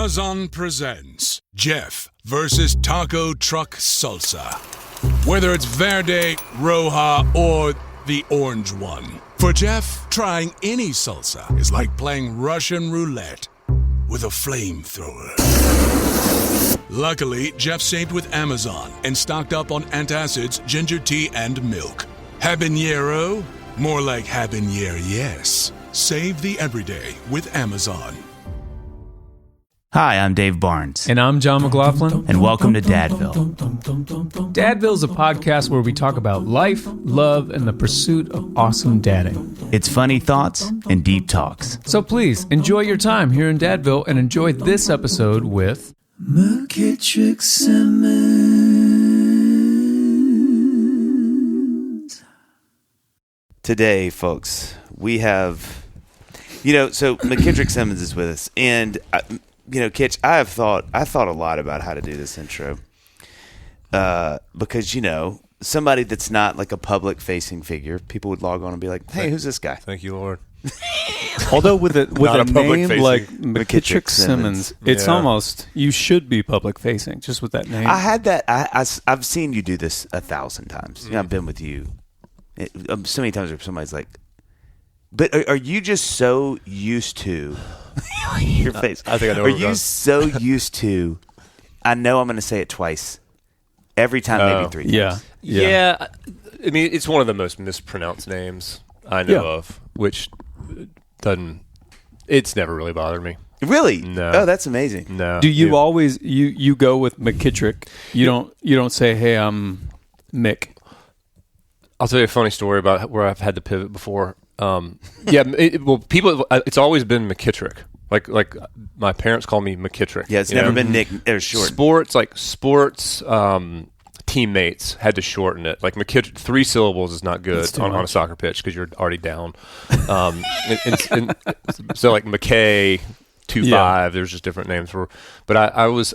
Amazon presents Jeff versus Taco Truck Salsa. Whether it's Verde, Roja, or the orange one. For Jeff, trying any salsa is like playing Russian roulette with a flamethrower. Luckily, Jeff saved with Amazon and stocked up on antacids, ginger tea, and milk. Habanero? More like habanero, yes. Save the everyday with Amazon. Hi, I'm Dave Barnes. And I'm Jon McLaughlin. And welcome to Dadville. Dadville is a podcast where we talk about life, love, and the pursuit of awesome dadding. It's funny thoughts and deep talks. So please, enjoy your time here in Dadville and enjoy this episode with... McKittrick Simmons. Today, folks, we have... so McKittrick Simmons is with us, and... Kitch, I thought a lot about how to do this intro because, somebody that's not like a public-facing figure, people would log on and be like, hey, who's this guy? Thank you, Lord. Although with a name facing. like McKittrick Simmons, it's almost, you should be public-facing just with that name. I had that. I've seen you do this 1,000 times. I've been with you so many times where somebody's like, but are you just so used to... Your face. I think I know. Are you so used to? I know I'm going to say it twice, every time, maybe 3 times. Yeah. I mean, it's one of the most mispronounced names I know of, which doesn't. It's never really bothered me. Really? No. Oh, that's amazing. No. Do you always you go with McKittrick? You don't say, hey, I'm Mick. I'll tell you a funny story about where I've had to pivot before. People. It's always been McKittrick. Like my parents call me McKittrick. Yeah, it's never been Nick or short. Sports teammates had to shorten it. Like McKittrick, 3 syllables is not good on a soccer pitch because you're already down. And so like McKay, 2-5. There's just different names for. But I was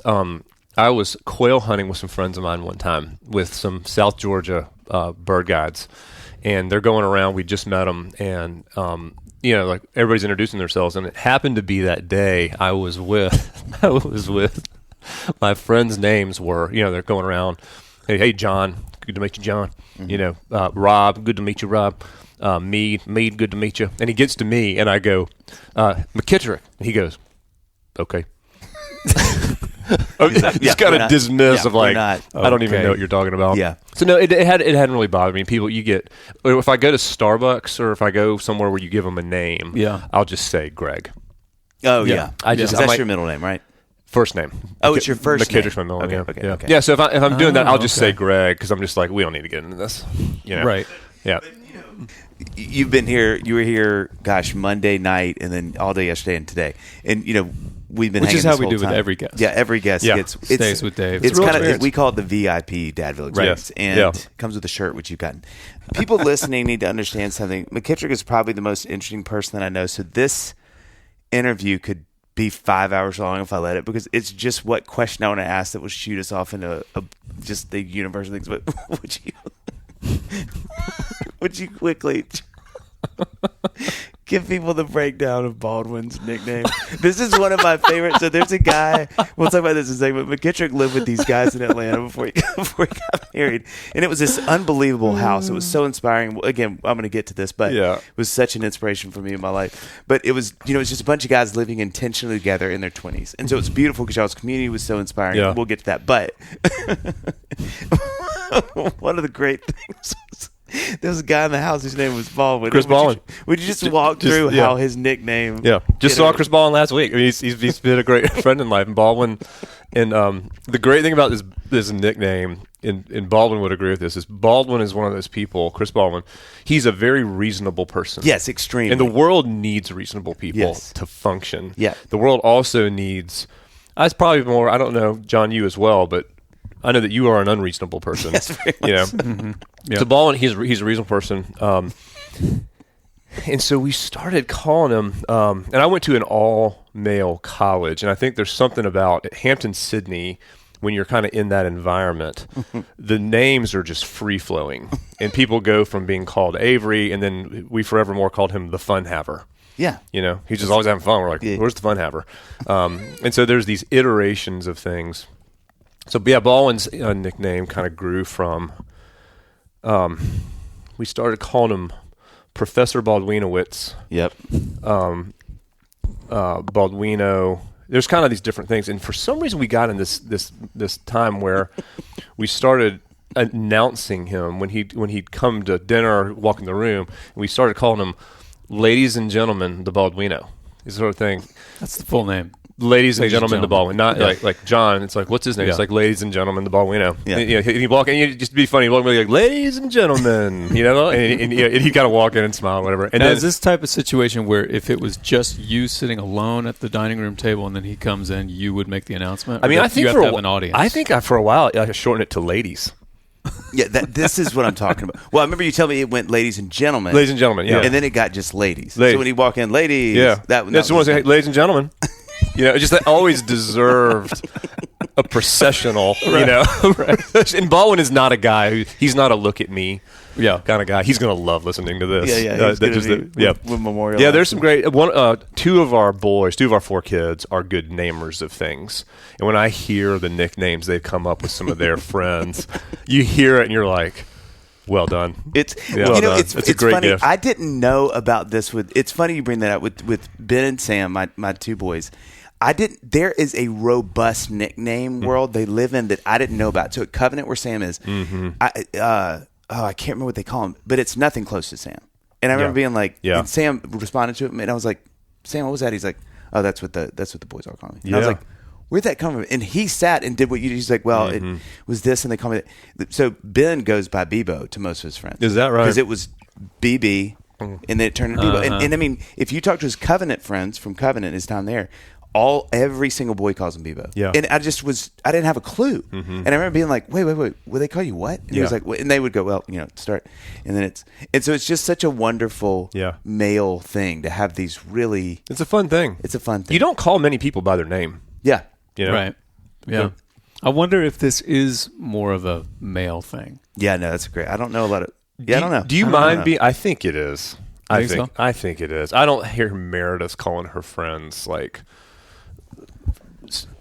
quail hunting with some friends of mine one time with some South Georgia bird guides. And they're going around. We just met them, and like everybody's introducing themselves. And it happened to be that day I was with my friends' names were. They're going around. Hey, John, good to meet you, John. Mm-hmm. Rob, good to meet you, Rob. Mead, good to meet you. And he gets to me, and I go, McKittrick. And he goes, okay. He's kind of dismissive of like, I don't even know what you're talking about. Yeah. So no, it hadn't really bothered me. People, if I go to Starbucks or if I go somewhere where you give them a name, I'll just say Greg. Oh yeah. That's your middle name, right? First name. Oh, it's your first name. McKittrick's my middle name. Okay. Yeah. So if I'm doing that, I'll just say Greg because I'm just like, we don't need to get into this. Right. Yeah. You've been here. You were here, Monday night, and then all day yesterday and today, and we've been. Which is how we do with every guest. Yeah, every guest stays with Dave. It's kind of we call it the VIP Dadville experience, and comes with a shirt which you've gotten. People listening need to understand something. McKittrick is probably the most interesting person that I know. So this interview could be 5 hours long if I let it, because it's just what question I want to ask that will shoot us off into just the universe of things. But would you quickly give people the breakdown of Baldwin's nickname? This is one of my favorites. So there's a guy, we'll talk about this in a second, but McKittrick lived with these guys in Atlanta before he got married. And it was this unbelievable house. It was so inspiring. Again, I'm going to get to this, but it was such an inspiration for me in my life. But it was, it was just a bunch of guys living intentionally together in their 20s. And so it's beautiful because y'all's community was so inspiring. Yeah. We'll get to that. But one of the great things was, there was a guy in the house whose name was Baldwin. Chris Baldwin. Would you just walk through how his nickname? Yeah, just saw Chris Baldwin last week. I mean, he's been a great friend in life. And Baldwin, and the great thing about this nickname, and Baldwin would agree with this, is Baldwin is one of those people. Chris Baldwin, he's a very reasonable person. Yes, extremely. And the world needs reasonable people to function. Yeah, the world also needs. That's probably more. I don't know, John, you as well, but I know that you are an unreasonable person. Yes, very much. Mm-hmm. Yeah. So Baldwin, he's a reasonable person, and so we started calling him. And I went to an all-male college, and I think there's something about at Hampton-Sydney when you're kind of in that environment, the names are just free-flowing, and people go from being called Avery, and then we forevermore called him the Fun Haver. Yeah. You know, he's just always having fun. We're like, where's the fun haver? And so there's these iterations of things. So, yeah, Baldwin's nickname kind of grew from, we started calling him Professor Baldwinowitz. Yep. Baldwino. There's kind of these different things. And for some reason, we got in this time where we started announcing him when he'd come to dinner or walk in the room, and we started calling him Ladies and Gentlemen, the Baldwino. This sort of thing. That's the full name. Ladies and Gentlemen, the Baldwin. Not like John. It's like, what's his name? Yeah. It's like Ladies and Gentlemen, the Baldwino. Yeah. And, he'd walk in, and just to be funny, he'd walk in like, Ladies and Gentlemen, and he'd kind of walk in and smile, and whatever. And now, then, is this type of situation where if it was just you sitting alone at the dining room table and then he comes in, you would make the announcement? I mean, I think you have for to have an audience. I think for a while I shortened it to Ladies. Yeah, this is what I'm talking about. Well, I remember you telling me it went ladies and gentlemen. Ladies and Gentlemen, yeah. And then it got just ladies. Ladies. So when you walk in, ladies. Yeah. That's one say, Ladies and Gentlemen. It just always deserved a processional, Right. And Baldwin is not a guy he's not a look at me kind of guy. He's going to love listening to this. With Memorial. Yeah, there's some great two of our 4 kids are good namers of things. And when I hear the nicknames they've come up with some of their friends, you hear it and you're like, well done. It's a great funny. gift. I didn't know about this it's funny you bring that up with Ben and Sam, my 2 boys. There is a robust nickname world they live in that I didn't know about. So at Covenant, where Sam is, I can't remember what they call him, but it's nothing close to Sam. And I remember being like, and Sam responded to him, and I was like, Sam, what was that? He's like, oh, that's what the boys all call me. And I was like, where'd that come from? And he sat and did what you. He's like, well, it was this, and they call me that. So Ben goes by Bebo to most of his friends. Is that right? Because it was BB, and then it turned into Bebo. And I mean, if you talk to his Covenant friends from Covenant, his time there, every single boy calls him Bebo. Yeah. And I didn't have a clue. And I remember being like, wait, will they call you what? And he was like, and they would go, well, start. And then so it's just such a wonderful male thing to have these really. It's a fun thing. You don't call many people by their name. Yeah. Right. Yeah. I wonder if this is more of a male thing. Yeah, no, that's great. I don't know a lot of. I don't know. Do you mind being? I think it is. I think it is. I don't hear Meredith calling her friends like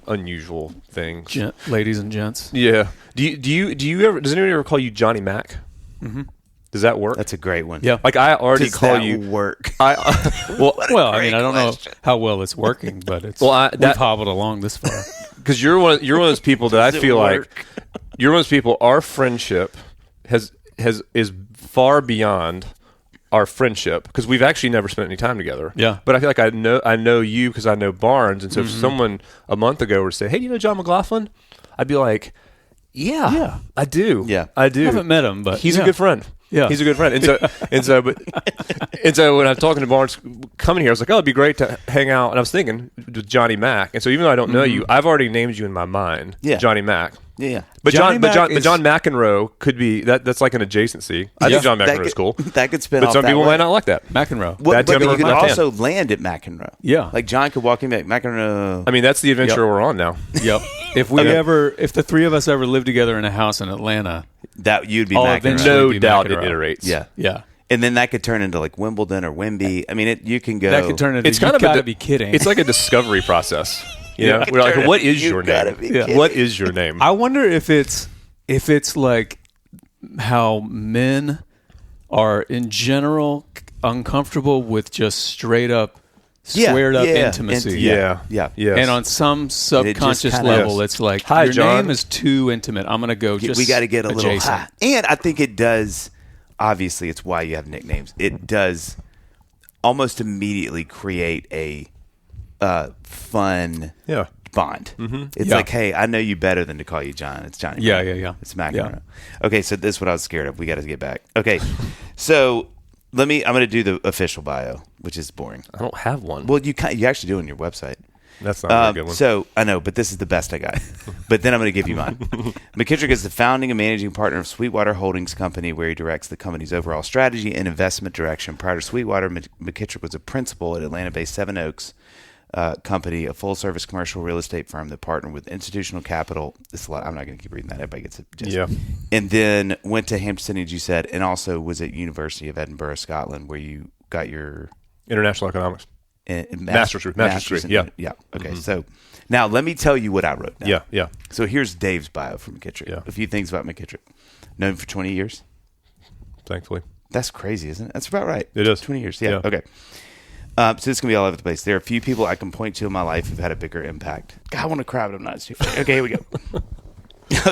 unusual things. Ladies and gents. Yeah. Do you ever? Does anyone ever call you Johnny Mac? Mm-hmm. Does that work? That's a great one. Yeah. Like I already Does call that you work. Well, I mean, I don't know how well it's working, but it's we've hobbled along this far. Because you're one of those people that I feel like you're one of those people. Our friendship is far beyond our friendship because we've actually never spent any time together. Yeah. But I feel like I know you because I know Barnes, and so if someone a month ago were to say, "Hey, do you know Jon McLaughlin?" I'd be like, "Yeah, I do. Yeah, I do. I haven't met him, but he's a good friend. Yeah, he's a good friend." And so when I'm talking to Barnes coming here, I was like, "Oh, it'd be great to hang out." And I was thinking with Johnny Mac, and so even though I don't know you, I've already named you in my mind. Yeah. Johnny Mac. Yeah. But John McEnroe could be that's like an adjacency. I think John McEnroe is cool. That could spin but off. some that people way. might not like that. McEnroe. But you can left also land at McEnroe. Yeah. Like John could walk in back. McEnroe. I mean, that's the adventure we're on now. Yep. If the 3 of us ever lived together in a house in Atlanta, that you'd be I'll McEnroe. eventually No be doubt McEnroe. it iterates. Yeah. Yeah. And then that could turn into like Wimbledon or Wemby. I mean, you can go. That could turn into. It's kind of got to be kidding. It's like a discovery process. You know, we're like, what is your name? What is your name? I wonder if it's like how men are in general uncomfortable with just straight up, squared up intimacy. Yeah. And on some subconscious level, it's like, Hi, your John. name is too intimate. I'm going to go just we got to get a little adjacent. high. And I think it does. Obviously, it's why you have nicknames. It does almost immediately create a fun bond. Mm-hmm. It's like, hey, I know you better than to call you John. It's Johnny. Yeah. It's McEnroe. Okay, so this is what I was scared of. We got to get back. Okay, so I'm going to do the official bio, which is boring. I don't have one. Well, you actually do on your website. That's not a very good one. So I know, but this is the best I got. But then I'm going to give you mine. McKittrick is the founding and managing partner of Sweetwater Holdings Company, where he directs the company's overall strategy and investment direction. Prior to Sweetwater, McKittrick was a principal at Atlanta-based Seven Oaks Company, a full-service commercial real estate firm that partnered with institutional capital. This is a lot. I'm not going to keep reading that. Everybody gets it. Yeah. And then went to Hampton, as you said, and also was at University of Edinburgh, Scotland, where you got your International economics. Master's degree. Yeah. Yeah. Okay. So now let me tell you what I wrote down. Yeah. So here's Dave's bio for McKittrick. Yeah. A few things about McKittrick. Known for 20 years. Thankfully. That's crazy, isn't it? That's about right. It is. 20 years. Yeah. Okay. So this is going to be all over the place. There are a few people I can point to in my life who've had a bigger impact. God, I want to cry, but I'm not. It's too funny. Okay, here we go.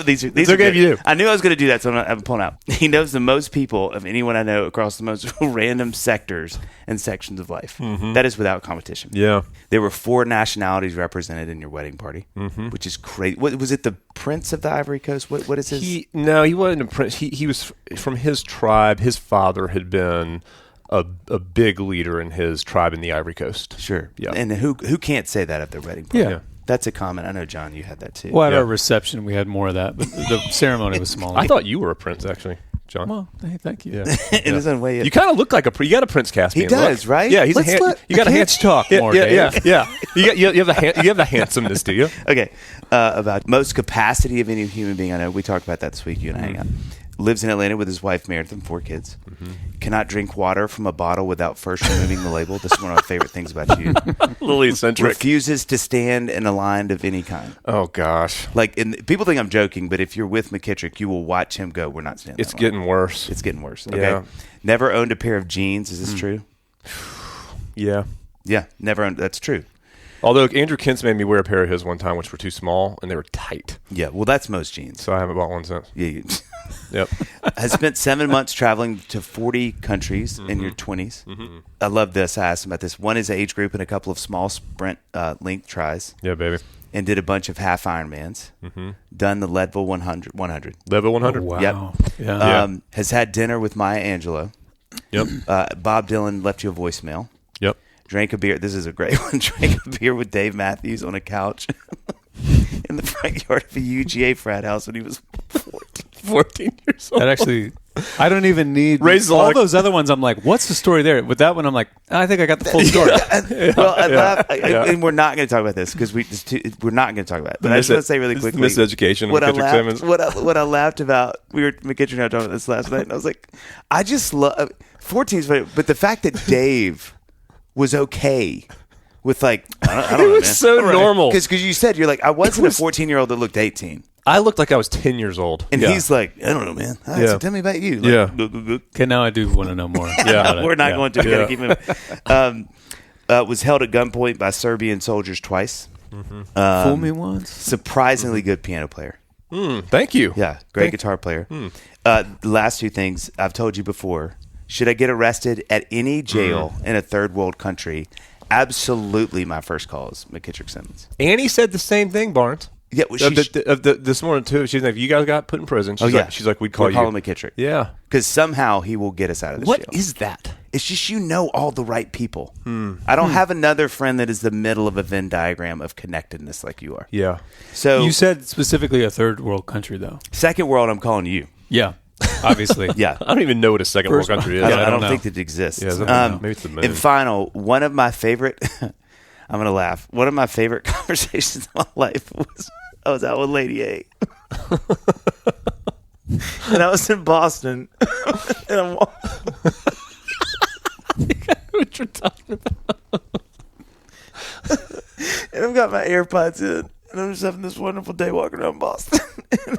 These are okay if you do. I knew I was going to do that, so I'm pulling out. He knows the most people of anyone I know across the most random sectors and sections of life. That is without competition. Yeah. There were 4 nationalities represented in your wedding party, which is crazy. What was it? The Prince of the Ivory Coast? What is his? No, he wasn't a prince. He was from his tribe. His father had been a big leader in his tribe in the Ivory Coast. Sure. Yeah. And who can't say that at their wedding party? Yeah. That's a comment. I know, John, you had that too. Well, at our reception, we had more of that, but the ceremony was smaller. I thought you were a prince, actually, John. Well, hey, thank you. Yeah. In his own way. You kind of look like you got a Prince Caspian. He does, look. right? Yeah, he's You got a hands talk more, Dave. Yeah. You have the handsomeness, do you? Okay. About most capacity of any human being I know. We talked about that this week. You and I hang out. Lives in Atlanta with his wife, married them, 4 kids. Cannot drink water from a bottle without first removing the label. This is one of my favorite things about you. Lily eccentric. Refuses to stand in a line of any kind. Oh gosh. Like, people think I'm joking, but if you're with McKittrick, you will watch him go. We're not standing. It's getting worse. It's getting worse. Okay. Yeah. Never owned a pair of jeans. Is this true? Yeah. Yeah. Never owned. That's true. Although Andrew Kent's made me wear a pair of his one time, which were too small and they were tight. Yeah. Well, that's most jeans. So I haven't bought one since. Yeah. Yep. Has spent 7 months traveling to 40 countries in your 20s. I love this. I asked him about this. Won his age group in a couple of small sprint length tries. Yeah, baby. And did a bunch of half Ironmans. Done the Leadville 100. Level 100. Wow. Yep. Yeah. Has had dinner with Maya Angelou. Yep. Bob Dylan left you a voicemail. Yep. Drank a beer. This is a great one. Drank a beer with Dave Matthews on a couch in the front yard of a UGA frat house when he was 14 years old. That actually, I don't even need Raises a all lot of- those other ones. I'm like, what's the story there? With that one, I'm like, I think I got the full story. Well, I laugh, and we're not going to talk about this because we're not going to talk about it. But I just want to say really quickly, miseducation of what I McKittrick laughed, Simmons. what I laughed about. McKittrick and I were talking about this last night, and I was like, I just love 14 is funny, but the fact that Dave was okay with I don't know, It was man. so normal. Because you said you're like, I wasn't a 14-year-old that looked 18. I looked like I was 10 years old. And he's like, I don't know, man. All right, so tell me about you. Like, Yeah. Okay, now I do want to know more. We're not going to. We got to keep moving. Was held at gunpoint by Serbian soldiers twice. Fool me once. Surprisingly good piano player. Thank you. Yeah, great guitar player. The last 2 things I've told you before. Should I get arrested at any jail in a third world country? Absolutely, my first call is McKittrick Simmons. Annie said the same thing, Barnes. Yeah, well, This morning too. She's like, "You guys got put in prison." She's she's like, "We'd call you." Call him McKittrick. Yeah, because somehow he will get us out of this What jail. is that? It's just all the right people. I don't have another friend that is the middle of a Venn diagram of connectedness like you are. Yeah. So You said specifically a third world country, though. second world, I'm calling you. Yeah, obviously. Yeah. I don't even know what a second world country is. I don't don't know. think that exists. Yeah, I don't know. Maybe it's the moon. And final, one of my favorite, I'm going to laugh. One of my favorite conversations in my life was I was out with Lady A. And I was in Boston. And I'm what you're talking about. And I've got my AirPods in. And I'm just having this wonderful day walking around Boston. And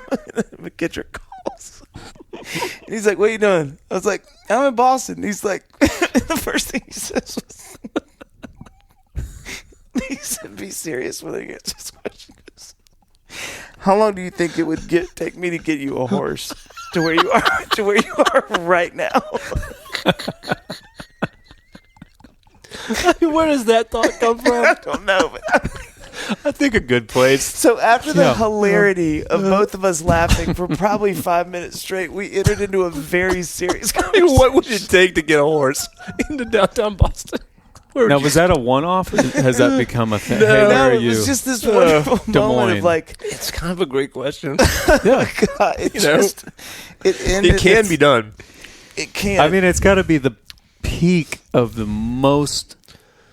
McKittrick calls. And he's like, what are you doing? I was like, I'm in Boston. And he's like, the first thing he says was, he said, be serious when I answer this question. He goes, how long do you think it would take me to get you a horse to where you are right now? Where does that thought come from? I don't know, but I think a good place. so after the hilarity of both of us laughing for probably 5 minutes straight, we entered into a very serious conversation. What would it take to get a horse into downtown Boston? Now, was that a one-off, or has that become a thing? No, Hey, where are it you? was just this wonderful Des moment Moines. of like, It's kind of a great question. Yeah. God, it You know, just it ended. It can be done. It can. I mean, it's got to be the peak of the most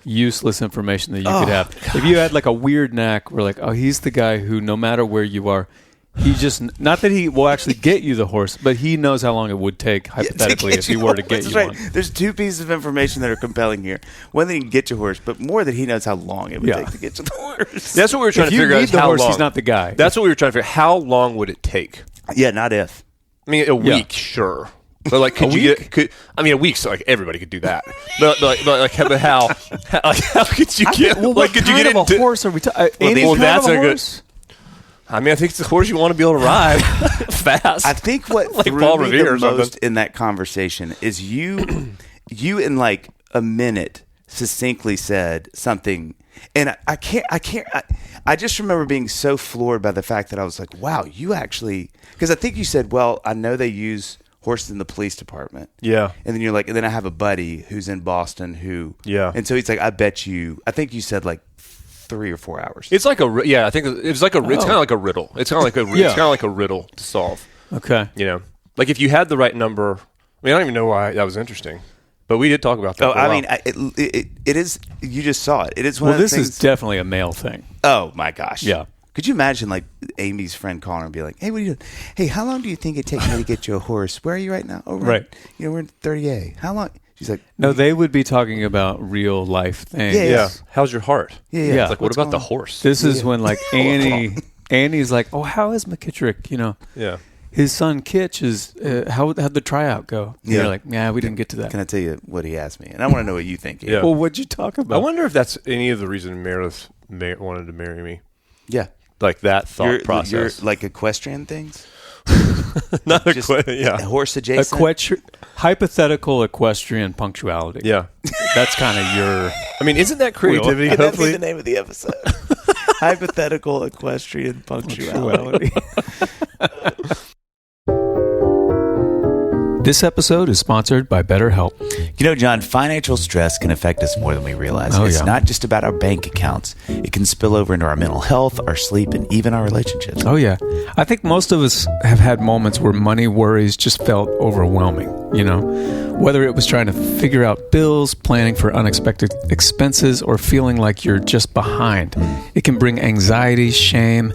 useless information that you could have. If you had like a weird knack, where like, oh, he's the guy who, no matter where you are, He just, not that he will actually get you the horse, but he knows how long it would take, hypothetically, if he were to get you one. There's two pieces of information that are compelling here. One, that he can get your horse, but more that he knows how long it would take to get you the horse. That's what we were trying to figure out. If you need the horse, he's not the guy. That's what we were trying to figure out. How long would it take? Yeah, not if. I mean, a week, sure. But like, could you get? A week's like everybody could do that. But how could you get? Well, like, could you get into a horse? Are we talking? That's a good. I mean, I think it's the horse you want to be able to ride fast. I think what like threw Paul me Revere the most in that conversation is you in like a minute succinctly said something, and I just remember being so floored by the fact that I was like, wow, you actually, because I think you said, well, I know they use horses in the police department. Yeah. And then you're like, and then I have a buddy who's in Boston who, yeah. And so he's like, I bet you, I think you said like 3 or 4 hours. It's like I think it's like it's kind of like a riddle. It's kind of like it's kind of like a riddle to solve. Okay. You know, like if you had the right number. I mean, I don't even know why that was interesting, but we did talk about that. I mean, it is. You just saw it. It is one. Well, of the this things, is definitely a male thing. Oh my gosh. Yeah. Could you imagine like Amy's friend calling her and be like, "Hey, what are you doing? Hey, how long do you think it takes me to get you a horse? Where are you right now? Oh, right. We're in 30A. How long?" She's like, "No, they would be talking about real life things." Yeah. How's your heart? Yeah. It's like, what about the horse? This is when like Annie's like, "Oh, how is McKittrick? You know, his son Kitch is how'd the tryout go?" And you're like, "Yeah, we didn't get to that." Can I tell you what he asked me? And I want to know what you think. Yeah. Well, what'd you talk about? I wonder if that's any of the reason Meredith wanted to marry me. Yeah. Like that thought process. You're like equestrian things? Not just horse adjacent? Hypothetical equestrian punctuality. Yeah. That's kind of your... I mean, isn't that creativity? Could that be the name of the episode? Hypothetical equestrian punctuality. This episode is sponsored by BetterHelp. You know, John, financial stress can affect us more than we realize. It's not just about our bank accounts. It can spill over into our mental health, our sleep, and even our relationships. Oh, yeah. I think most of us have had moments where money worries just felt overwhelming, you know? Whether it was trying to figure out bills, planning for unexpected expenses, or feeling like you're just behind. It can bring anxiety, shame,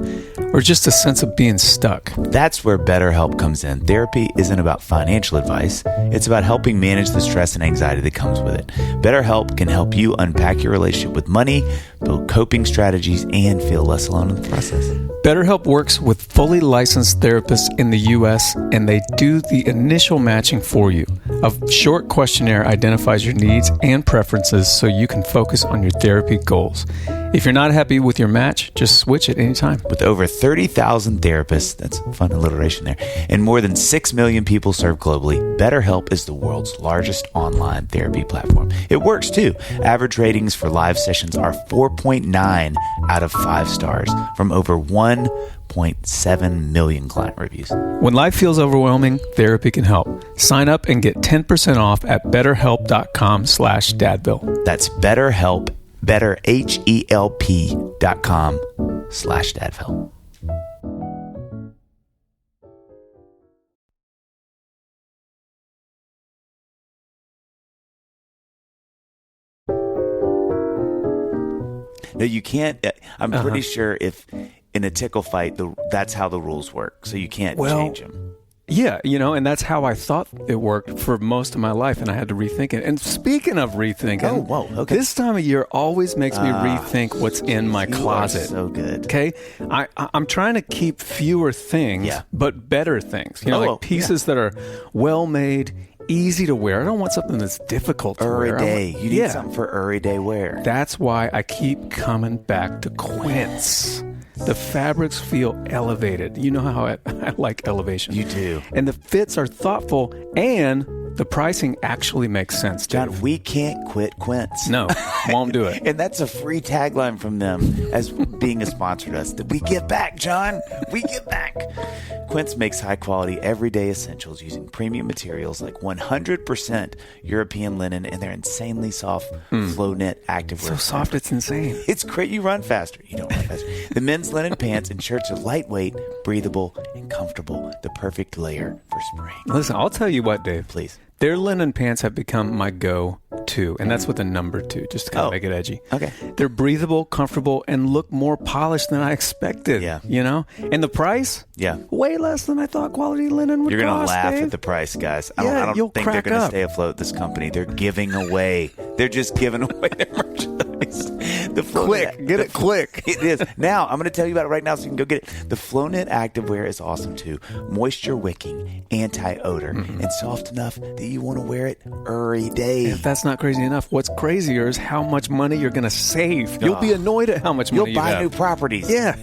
or just a sense of being stuck. That's where BetterHelp comes in. Therapy isn't about financial advice. It's about helping manage the stress and anxiety that comes with it. BetterHelp can help you unpack your relationship with money, build coping strategies, and feel less alone in the process. BetterHelp works with fully licensed therapists in the U.S., and they do the initial matching for you. A short questionnaire identifies your needs and preferences so you can focus on your therapy goals. If you're not happy with your match, just switch at any time. With over 30,000 therapists, that's fun alliteration there, and more than 6 million people served globally, BetterHelp is the world's largest online therapy platform. It works too. Average ratings for live sessions are 4.9 out of 5 stars from over 1.7 million client reviews. When life feels overwhelming, therapy can help. Sign up and get 10% off at betterhelp.com/dadville. That's BetterHelp, betterhelp.com/dadville. No, you can't. I'm pretty sure if in a tickle fight, that's how the rules work. So you can't change them. Yeah, you know, and that's how I thought it worked for most of my life, and I had to rethink it. And speaking of rethinking, okay. This time of year always makes me rethink what's in my closet. So good. Okay, I'm trying to keep fewer things, but better things. You know, like pieces that are well made, easy to wear. I don't want something that's difficult to wear. Day. You need something for everyday wear. That's why I keep coming back to Quince. The fabrics feel elevated. You know how I like elevation. You do. And the fits are thoughtful, and the pricing actually makes sense, Dave. John, we can't quit Quince. No, won't do it. And that's a free tagline from them as being a sponsor to us. That we give back, John. We give back. Quince makes high-quality, everyday essentials using premium materials like 100% European linen and their insanely soft flow knit activewear. So soft, it's insane. It's great. You run faster. You don't run faster. The men's linen pants and shirts are lightweight, breathable, and comfortable. The perfect layer for spring. Listen, I'll tell you what, Dave. Please. Their linen pants have become my go-to. 2, and that's with a number 2, just to kind of make it edgy. Okay. They're breathable, comfortable, and look more polished than I expected. Yeah. You know? And the price? Yeah. Way less than I thought quality linen would cost. You're going to laugh Dave. at the price, guys. I Yeah, don't you'll think they're crack going to up. stay afloat, this company. They're giving away. They're just giving away their merchandise. The Quick. Get it quick. It is. Now, I'm going to tell you about it right now so you can go get it. The Flownet Activewear is awesome, too. Moisture wicking, anti-odor, and soft enough that you want to wear it every day. If that's not crazy enough, what's crazier is how much money you're going to save. You'll be annoyed at how much money You'll buy have. new properties. Yeah.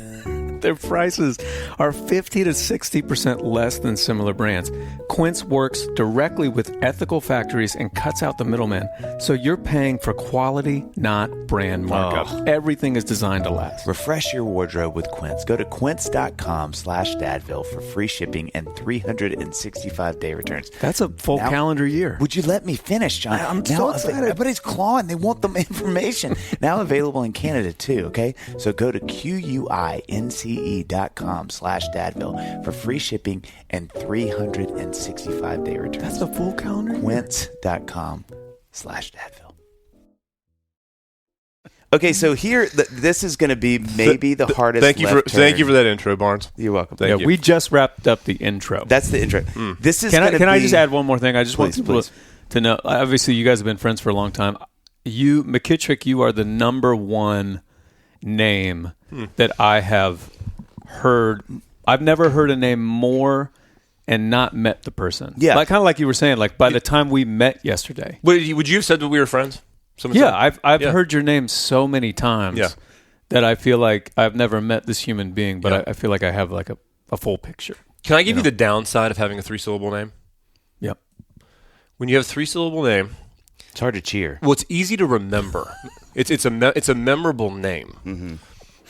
Their prices are 50 to 60% less than similar brands. Quince works directly with ethical factories and cuts out the middleman. So you're paying for quality, not brand markup. Everything is designed to last. Refresh your wardrobe with Quince. Go to quince.com/Dadville for free shipping and 365-day returns. That's a full Now- calendar year. Would you let me finish, John? I'm Now, so excited. Everybody's clawing. They want the information. Now available in Canada, too, okay? So go to QUINCE.com/Dadville for free shipping and 365-day returns. That's a full calendar year. Quince.com/Dadville. Okay, so here, this is going to be maybe the hardest Thank you left for turn. that intro, Barnes. You're welcome. Thank you. We just wrapped up the intro. That's the intro. This is Can gonna I be- just add one more thing? I just want Please, people please. to know. Obviously, you guys have been friends for a long time. You, McKittrick, you are the number one name that I have heard. I've never heard a name more and not met the person. Yeah. Like, kind of like you were saying, like by the time we met yesterday. Would you have said that we were friends? Someone Yeah, said- I've Yeah. heard your name so many times Yeah. that I feel like I've never met this human being, but Yeah. I feel like I have like a full picture. Can I give you the downside of having a 3-syllable name? Yep. When you have a 3-syllable name, It's hard to cheer. well, it's easy to remember. It's a memorable name,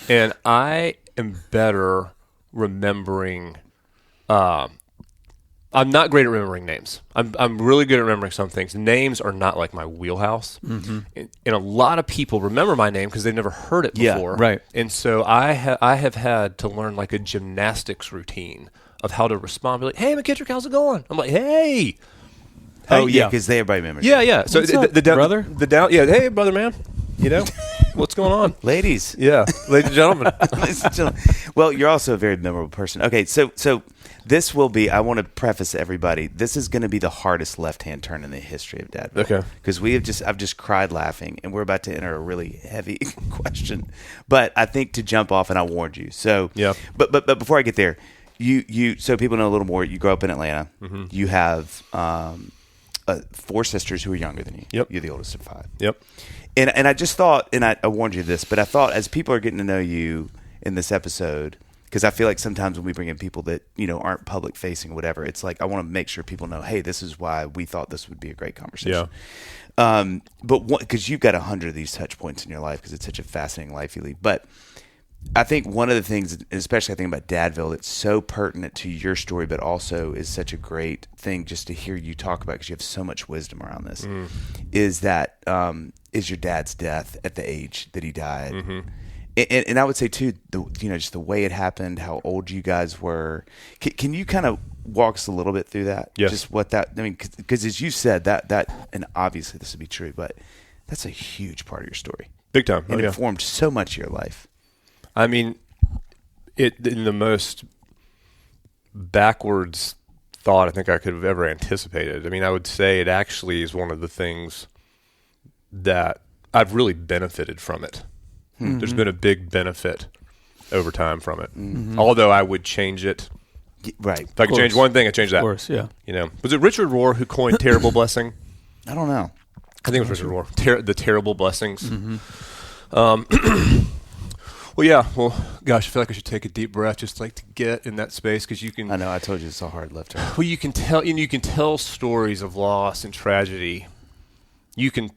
and I am better remembering. I'm not great at remembering names. I'm really good at remembering some things. Names are not like my wheelhouse, and a lot of people remember my name because they've never heard it Yeah, before. right. And so I have had to learn like a gymnastics routine of how to respond. Be like, "Hey, McKittrick, how's it going?" I'm like, "Hey." Oh, yeah. yeah, because everybody remembers. Yeah, yeah. So What's up, brother? yeah. Hey, brother, man. You know what's going on? Ladies. Yeah, ladies and gentlemen. Ladies and gentlemen. Well, you're also a very memorable person. Okay, so this will be, I want to preface everybody, this is going to be the hardest left-hand turn in the history of Dadville. Okay. Because I've just cried laughing, and we're about to enter a really heavy question. But I think to jump off, and I warned you. So, Yeah. But before I get there, you so people know a little more, you grew up in Atlanta. You have 4 sisters who are younger than you. Yep. You're the oldest of 5. Yep. And I just thought, and I warned you this, but I thought as people are getting to know you in this episode, because I feel like sometimes when we bring in people that, aren't public facing or whatever, it's like I want to make sure people know, hey, this is why we thought this would be a great conversation. Yeah. But because you've got 100 of these touch points in your life because it's such a fascinating life you lead. But I think one of the things, especially I think about Dadville, that's so pertinent to your story, but also is such a great thing just to hear you talk about because you have so much wisdom around this, is that is your dad's death at the age that he died. And I would say too, just the way it happened, how old you guys were. Can you kind of walk us a little bit through that? Yes. Just what that, I mean, because as you said, that, and obviously this would be true, but that's a huge part of your story. Big time. And it informed so much of your life. I mean, it in the most backwards thought I think I could have ever anticipated. I mean, I would say it actually is one of the things that I've really benefited from it. There's been a big benefit over time from it. Although I would change it. Right. If I could change one thing, I'd change that. Of course, yeah. Was it Richard Rohr who coined terrible blessing? I don't know. I think it was Richard Rohr. The terrible blessings. Well, yeah. Well, gosh, I feel like I should take a deep breath just like to get in that space because you can. I know. I told you it's a hard left turn. Well, you can tell stories of loss and tragedy. You can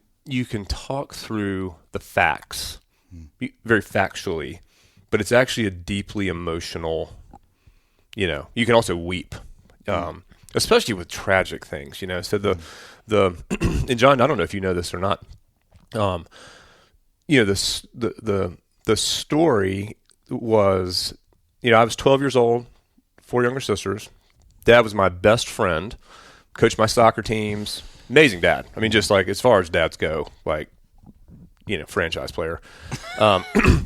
talk through the facts, very factually, but it's actually a deeply emotional. You can also weep, especially with tragic things. So and John, I don't know if you know this or not. The story was, I was 12 years old, 4 younger sisters. Dad was my best friend, coached my soccer teams. Amazing dad. I mean, just like as far as dads go, like, franchise player.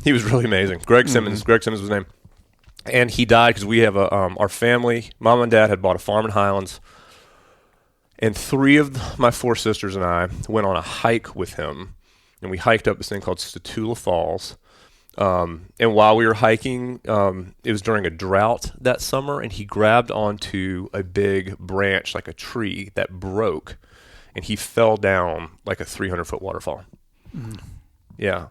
He was really amazing. Greg Simmons was his name. And he died because we have our family, mom and dad had bought a farm in Highlands. And 3 of my 4 sisters and I went on a hike with him. And we hiked up this thing called Statula Falls. And while we were hiking, it was during a drought that summer, and he grabbed onto a big branch, like a tree, that broke. And he fell down like a 300-foot waterfall. Yeah.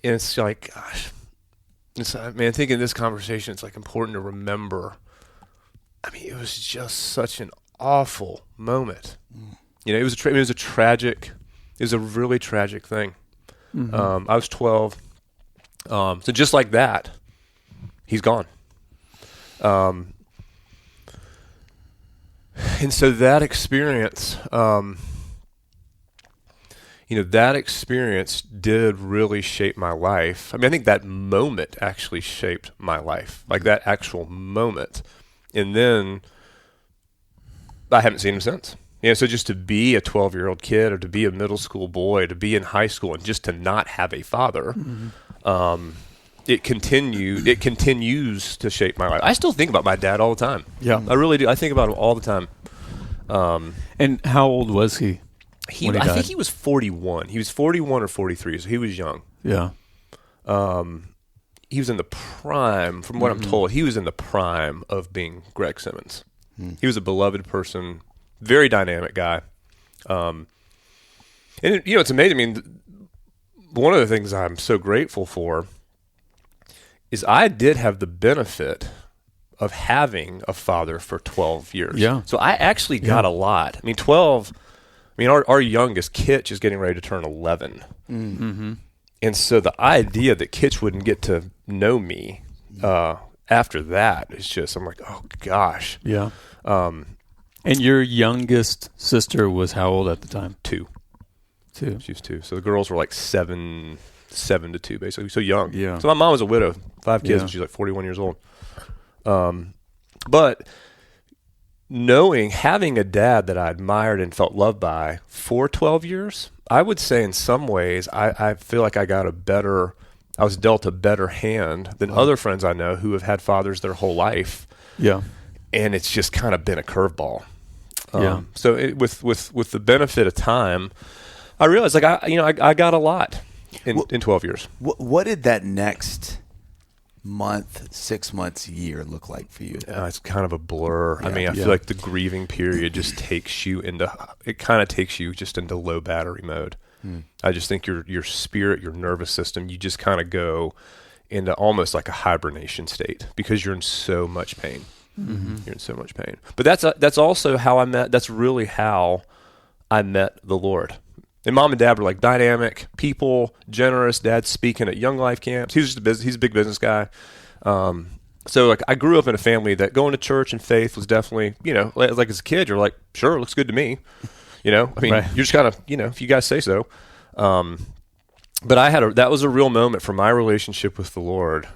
And it's like, gosh, thinking of this conversation, it's like important to remember. I mean, it was just such an awful moment. It was a really tragic thing. I was 12. So just like that, he's gone. And so that experience, that experience did really shape my life. I mean, I think that moment actually shaped my life, like that actual moment. And then I haven't seen him since. So just to be a 12-year-old kid or to be a middle school boy, to be in high school and just to not have a father, it continues to shape my life. I still think about my dad all the time. Yeah. I really do. I think about him all the time. And how old was he? I think he was 41. He was 41 or 43, so he was young. Yeah. He was in the prime, from what I'm told, he was in the prime of being Greg Simmons. He was a beloved person, very dynamic guy. And it's amazing. I mean, one of the things I'm so grateful for is I did have the benefit of having a father for 12 years. Yeah. So I actually got a lot. I mean, 12, our youngest, Kitch, is getting ready to turn 11. Mm-hmm. And so the idea that Kitch wouldn't get to know me after that is just, I'm like, oh, gosh. Yeah. And your youngest sister was how old at the time? 2. She was 2. So the girls were like 7 to 2, basically. So young. Yeah. So my mom was a widow, 5 kids, and she's like 41 years old. But having a dad that I admired and felt loved by for 12 years, I would say in some ways I feel like I was dealt a better hand than other friends I know who have had fathers their whole life. Yeah. And it's just kind of been a curveball. Yeah. So with the benefit of time, I realized I got a lot in 12 years. What did that next month, 6 months, year look like for you? It's kind of a blur. Yeah. I mean, I feel like the grieving period just takes you into low battery mode. I just think your spirit, your nervous system, you just kind of go into almost like a hibernation state because you're in so much pain. Mm-hmm. You're in so much pain. But that's also how that's really how I met the Lord. And mom and dad were like dynamic people, generous. Dad's speaking at Young Life camps. He's a big business guy. So like I grew up in a family that going to church and faith was definitely, like as a kid, you're like, sure, it looks good to me. I mean, right. You're just kind of, if you guys say so. But that was a real moment for my relationship with the Lord.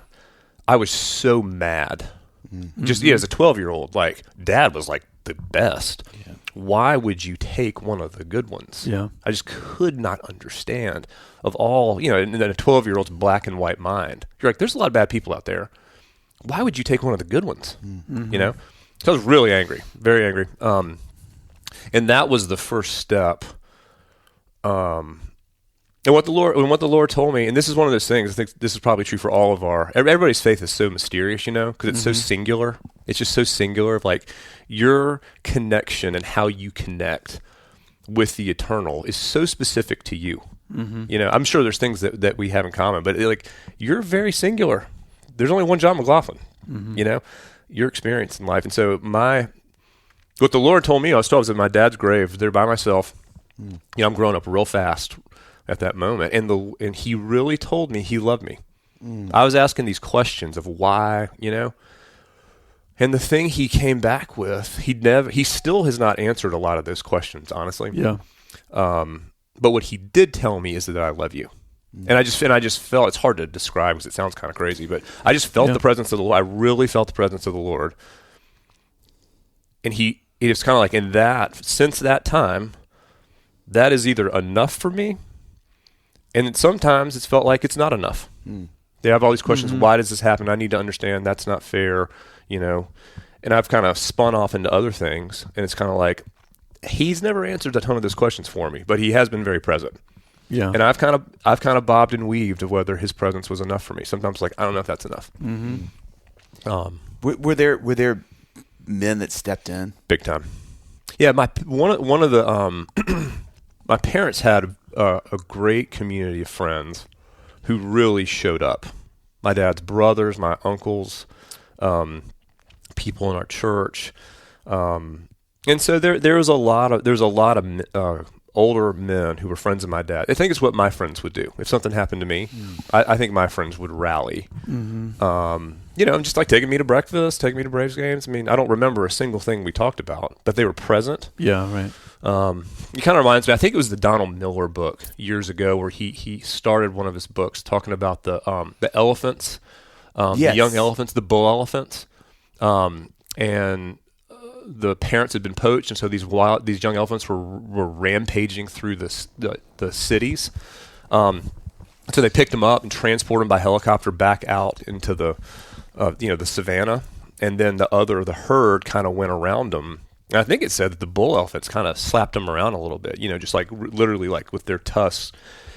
I was so mad. Mm-hmm. Just as a 12-year-old, like dad was like the best. Yeah. Why would you take one of the good ones? Yeah. I just could not understand of all, in a 12-year-old's black and white mind. You're like, there's a lot of bad people out there. Why would you take one of the good ones? Mm-hmm. So I was really angry, very angry. And that was the first step. And what the Lord told me, and this is one of those things, I think this is probably true for all of everybody's faith is so mysterious, because it's so singular. It's just so singular of like your connection and how you connect with the eternal is so specific to you. Mm-hmm. I'm sure there's things that we have in common, but like you're very singular. There's only one Jon McLaughlin, your experience in life. And so what the Lord told me, I was at my dad's grave there by myself. I'm growing up real fast at that moment. And he really told me he loved me. I was asking these questions of why, and the thing he came back with, he still has not answered a lot of those questions, honestly. Yeah. But what he did tell me is that I love you. And I just felt, it's hard to describe because it sounds kind of crazy, but I just felt the presence of the Lord. I really felt the presence of the Lord. And it's kind of like in that, since that time, that is either enough for me, and sometimes it's felt like it's not enough. They have all these questions. Why does this happen? I need to understand. That's not fair, and I've kind of spun off into other things, and it's kind of like he's never answered a ton of those questions for me, but he has been very present. Yeah. And I've kind of bobbed and weaved of whether his presence was enough for me. Sometimes like, I don't know if that's enough. Were there men that stepped in? Big time. Yeah. One of the, my parents had a great community of friends who really showed up. My dad's brothers, my uncles, people in our church. And so there's a lot of older men who were friends of my dad. I think it's what my friends would do. If something happened to me, I think my friends would rally. Just like taking me to breakfast, taking me to Braves games. I mean, I don't remember a single thing we talked about, but they were present. Yeah, right. It kind of reminds me, I think it was the Donald Miller book years ago where he started one of his books talking about the elephants, the young elephants, the bull elephants, and the parents had been poached, and so these young elephants were rampaging through the cities. So they picked them up and transported them by helicopter back out into the savannah, and then the herd kind of went around them. And I think it said that the bull elephants kind of slapped them around a little bit, just like literally like with their tusks,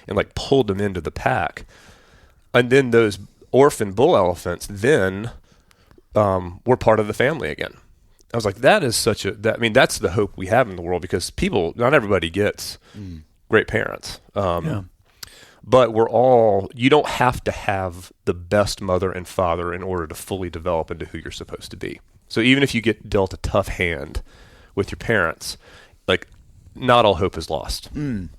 and like pulled them into the pack. And then those orphan bull elephants then were part of the family again. I was like, that's the hope we have in the world, because not everybody gets great parents. But you don't have to have the best mother and father in order to fully develop into who you're supposed to be. So even if you get dealt a tough hand with your parents, like, not all hope is lost. And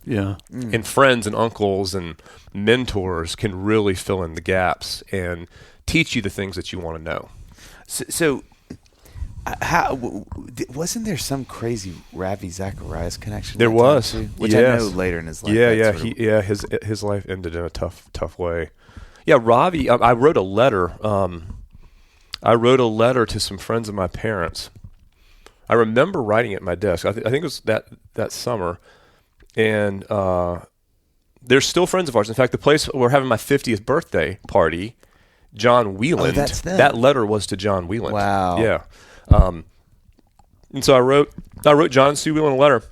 friends and uncles and mentors can really fill in the gaps and teach you the things that you want to know. So how wasn't there some crazy Ravi Zacharias connection? There was, which I know later in his life. His life ended in a tough way. Yeah, Ravi. I wrote a letter. I wrote a letter to some friends of my parents. I remember writing it at my desk. I think it was that summer, and they're still friends of ours. In fact, the place we're having my 50th birthday party, John Wheeland. Oh, that's them. That letter was to John Wheeland. Wow. Yeah. And so I wrote John C. Wheeland a letter,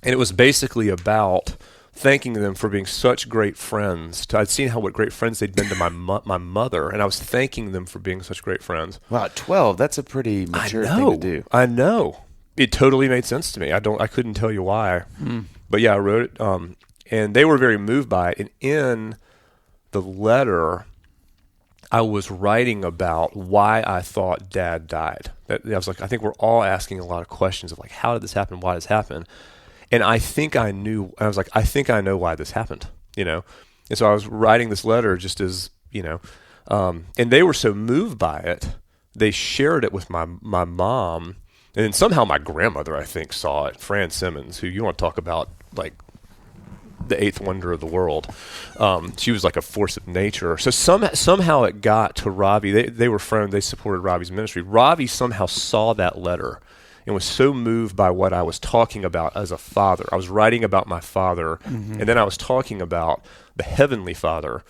and it was basically about thanking them for being such great friends. I'd seen what great friends they'd been to my mother, and I was thanking them for being such great friends. Wow, 12, that's a pretty mature thing to do. I know. It totally made sense to me. I couldn't tell you why. But yeah, I wrote it, and they were very moved by it. And in the letter, I was writing about why I thought Dad died. I was like, I think we're all asking a lot of questions of like, how did this happen? Why did this happen? And I think I knew. I was like, I think I know why this happened. And so I was writing this letter just as and they were so moved by it, they shared it with my mom, and then somehow my grandmother, I think, saw it. Fran Simmons, who you want to talk about like the eighth wonder of the world. She was like a force of nature. So somehow it got to Ravi. They were friends. They supported Ravi's ministry. Ravi somehow saw that letter and was so moved by what I was talking about as a father. I was writing about my father, and then I was talking about the Heavenly Father,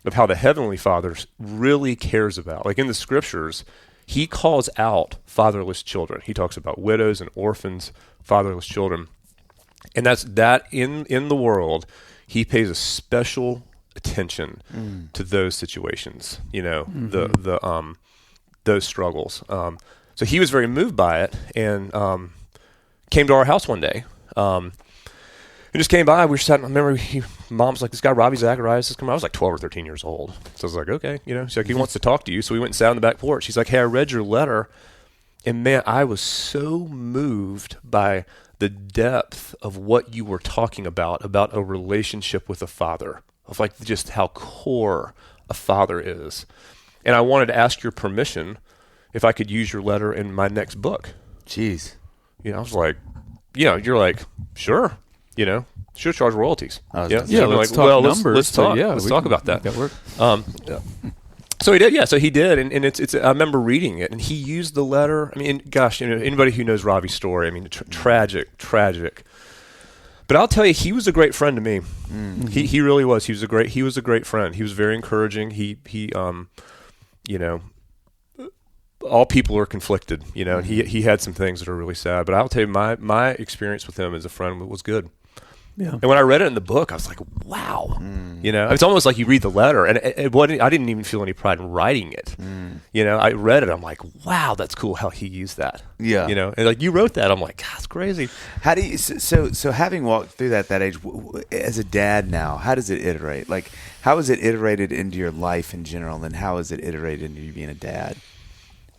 of how the Heavenly Father really cares about. Like in the Scriptures, he calls out fatherless children. He talks about widows and orphans, fatherless children. And that's that in the world, he pays a special attention to those situations, those struggles. So he was very moved by it, and came to our house one day. He just came by. We were sitting. I remember Mom's like, this guy Ravi Zacharias is coming. I was like 12 or 13 years old. So I was like, okay, she's like, he wants to talk to you. So we went and sat on the back porch. She's like, hey, I read your letter, and man, I was so moved by the depth of what you were talking about a relationship with a father, of like just how core a father is. And I wanted to ask your permission if I could use your letter in my next book. Jeez. I was like, you're like, sure, sure, charge royalties. Let's talk numbers. Let's talk. Let's talk about that. That work. So he did, yeah. So he did, and it's. I remember reading it, and he used the letter. I mean, gosh, anybody who knows Ravi's story, I mean, tragic. But I'll tell you, he was a great friend to me. Mm-hmm. He really was. He was a great friend. He was very encouraging. He all people are conflicted, and he had some things that are really sad. But I'll tell you, my experience with him as a friend was good. Yeah. And when I read it in the book, I was like, wow. It's almost like you read the letter, and I didn't even feel any pride in writing it. I read it, I'm like, wow, that's cool how he used that. Yeah. And like, you wrote that, I'm like, God, that's crazy. How do you, so having walked through that age, as a dad now, how does it iterate? Like, how is it iterated into your life in general, and how is it iterated into you being a dad?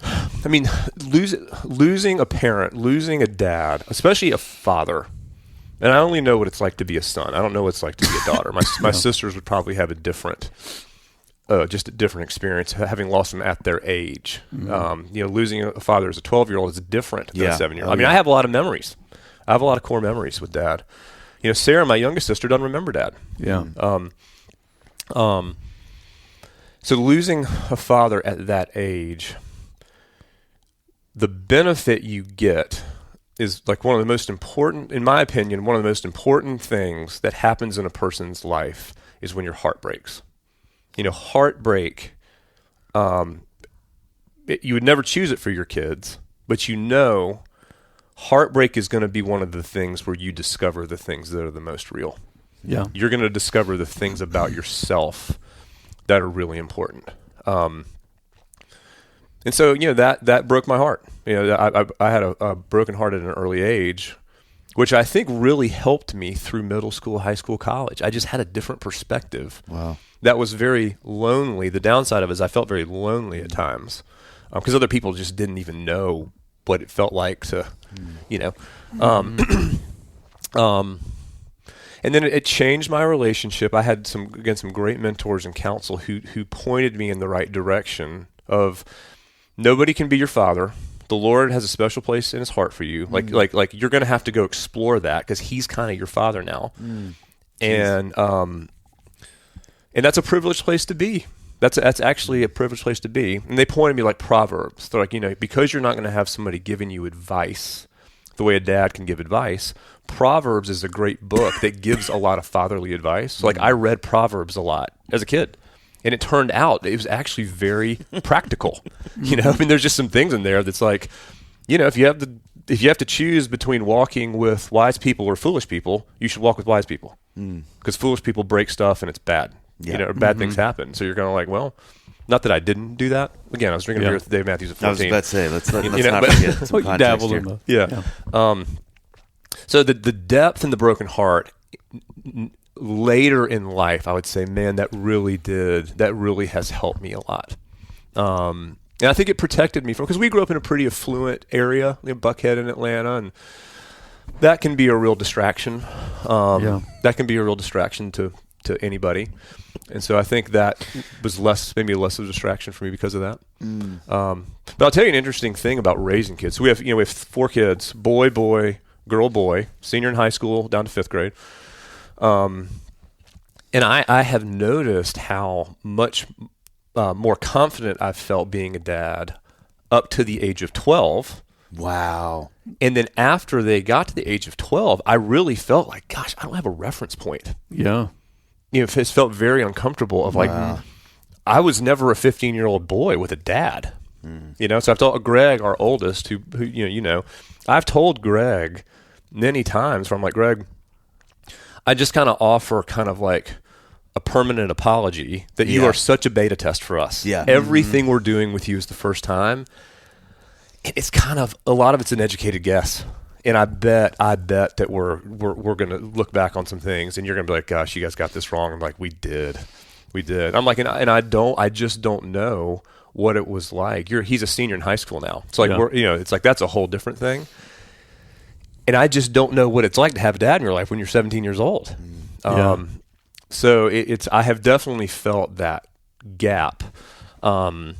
I mean, losing a parent, losing a dad, especially a father. And I only know what it's like to be a son. I don't know what it's like to be a daughter. My sisters would probably have a different experience, having lost them at their age. Mm-hmm. Losing a father as a 12-year-old is different than a 7-year-old. I mean, I have a lot of memories. I have a lot of core memories with Dad. Sarah, my youngest sister, doesn't remember Dad. Yeah. So losing a father at that age, the benefit you get is like one of the most important, in my opinion, one of the most important things that happens in a person's life is when your heart breaks. Heartbreak, you would never choose it for your kids, but heartbreak is going to be one of the things where you discover the things that are the most real. Yeah. You're going to discover the things about yourself that are really important. And so, that broke my heart. I had a broken heart at an early age, which I think really helped me through middle school, high school, college. I just had a different perspective. Wow. That was very lonely. The downside of it is I felt very lonely at times because other people just didn't even know what it felt like to, and then it changed my relationship. I had some great mentors and counsel who pointed me in the right direction of nobody can be your father. The Lord has a special place in his heart for you. Like you're going to have to go explore that because he's kind of your father now. And that's a privileged place to be. That's actually a privileged place to be. And they pointed me like Proverbs. They're like, because you're not going to have somebody giving you advice the way a dad can give advice, Proverbs is a great book that gives a lot of fatherly advice. So I read Proverbs a lot as a kid. And it turned out it was actually very practical. There's just some things in there that's like, if you have to choose between walking with wise people or foolish people, you should walk with wise people. Because foolish people break stuff and it's bad. Yeah. Bad things happen. So you're going to like, well, not that I didn't do that. Again, I was drinking beer with Dave Matthews at 14. I was about to say, let's not forget some context here. Yeah. So the depth and the broken heart later in life, I would say, man, that really has helped me a lot. And I think it protected me because we grew up in a pretty affluent area, Buckhead in Atlanta, and that can be a real distraction. That can be a real distraction to anybody. And so I think that was maybe less of a distraction for me because of that. But I'll tell you an interesting thing about raising kids. So we have 4 kids, boy, girl, senior in high school down to 5th grade. And I have noticed how much more confident I've felt being a dad up to the age of 12. Wow. And then after they got to the age of 12, I really felt like, gosh, I don't have a reference point. Yeah. It felt very uncomfortable of like, I was never a 15-year-old boy with a dad. So I've told Greg, our oldest, who I've told Greg many times where I'm like, Greg, I just kind of offer kind of like a permanent apology that you are such a beta test for us. Yeah. Everything we're doing with you is the first time. And it's kind of, a lot of it's an educated guess. And I bet that we're going to look back on some things and you're going to be like, gosh, you guys got this wrong. I'm like, we did. I'm like, and I just don't know what it was like. He's a senior in high school now. So like, it's like, that's a whole different thing. And I just don't know what it's like to have a dad in your life when you're 17 years old. So I have definitely felt that gap. What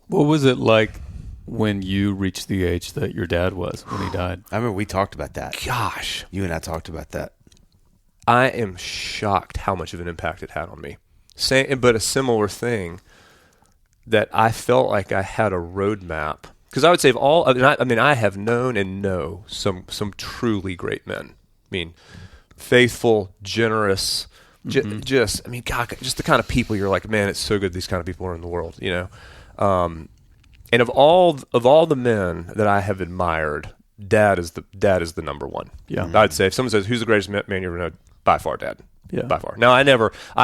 was it like when you reached the age that your dad was when he died? I remember we talked about that. Gosh. You and I talked about that. I am shocked how much of an impact it had on me. But a similar thing, that I felt like I had a roadmap. Because I would say of all, I have known and know some truly great men. I mean, faithful, generous, God, just the kind of people you're like, man, it's so good these kind of people are in the world, you know. And of all the men that I have admired, Dad is the number one. Yeah, I'd say if someone says who's the greatest man you ever know, by far Dad. Yeah, by far. Now I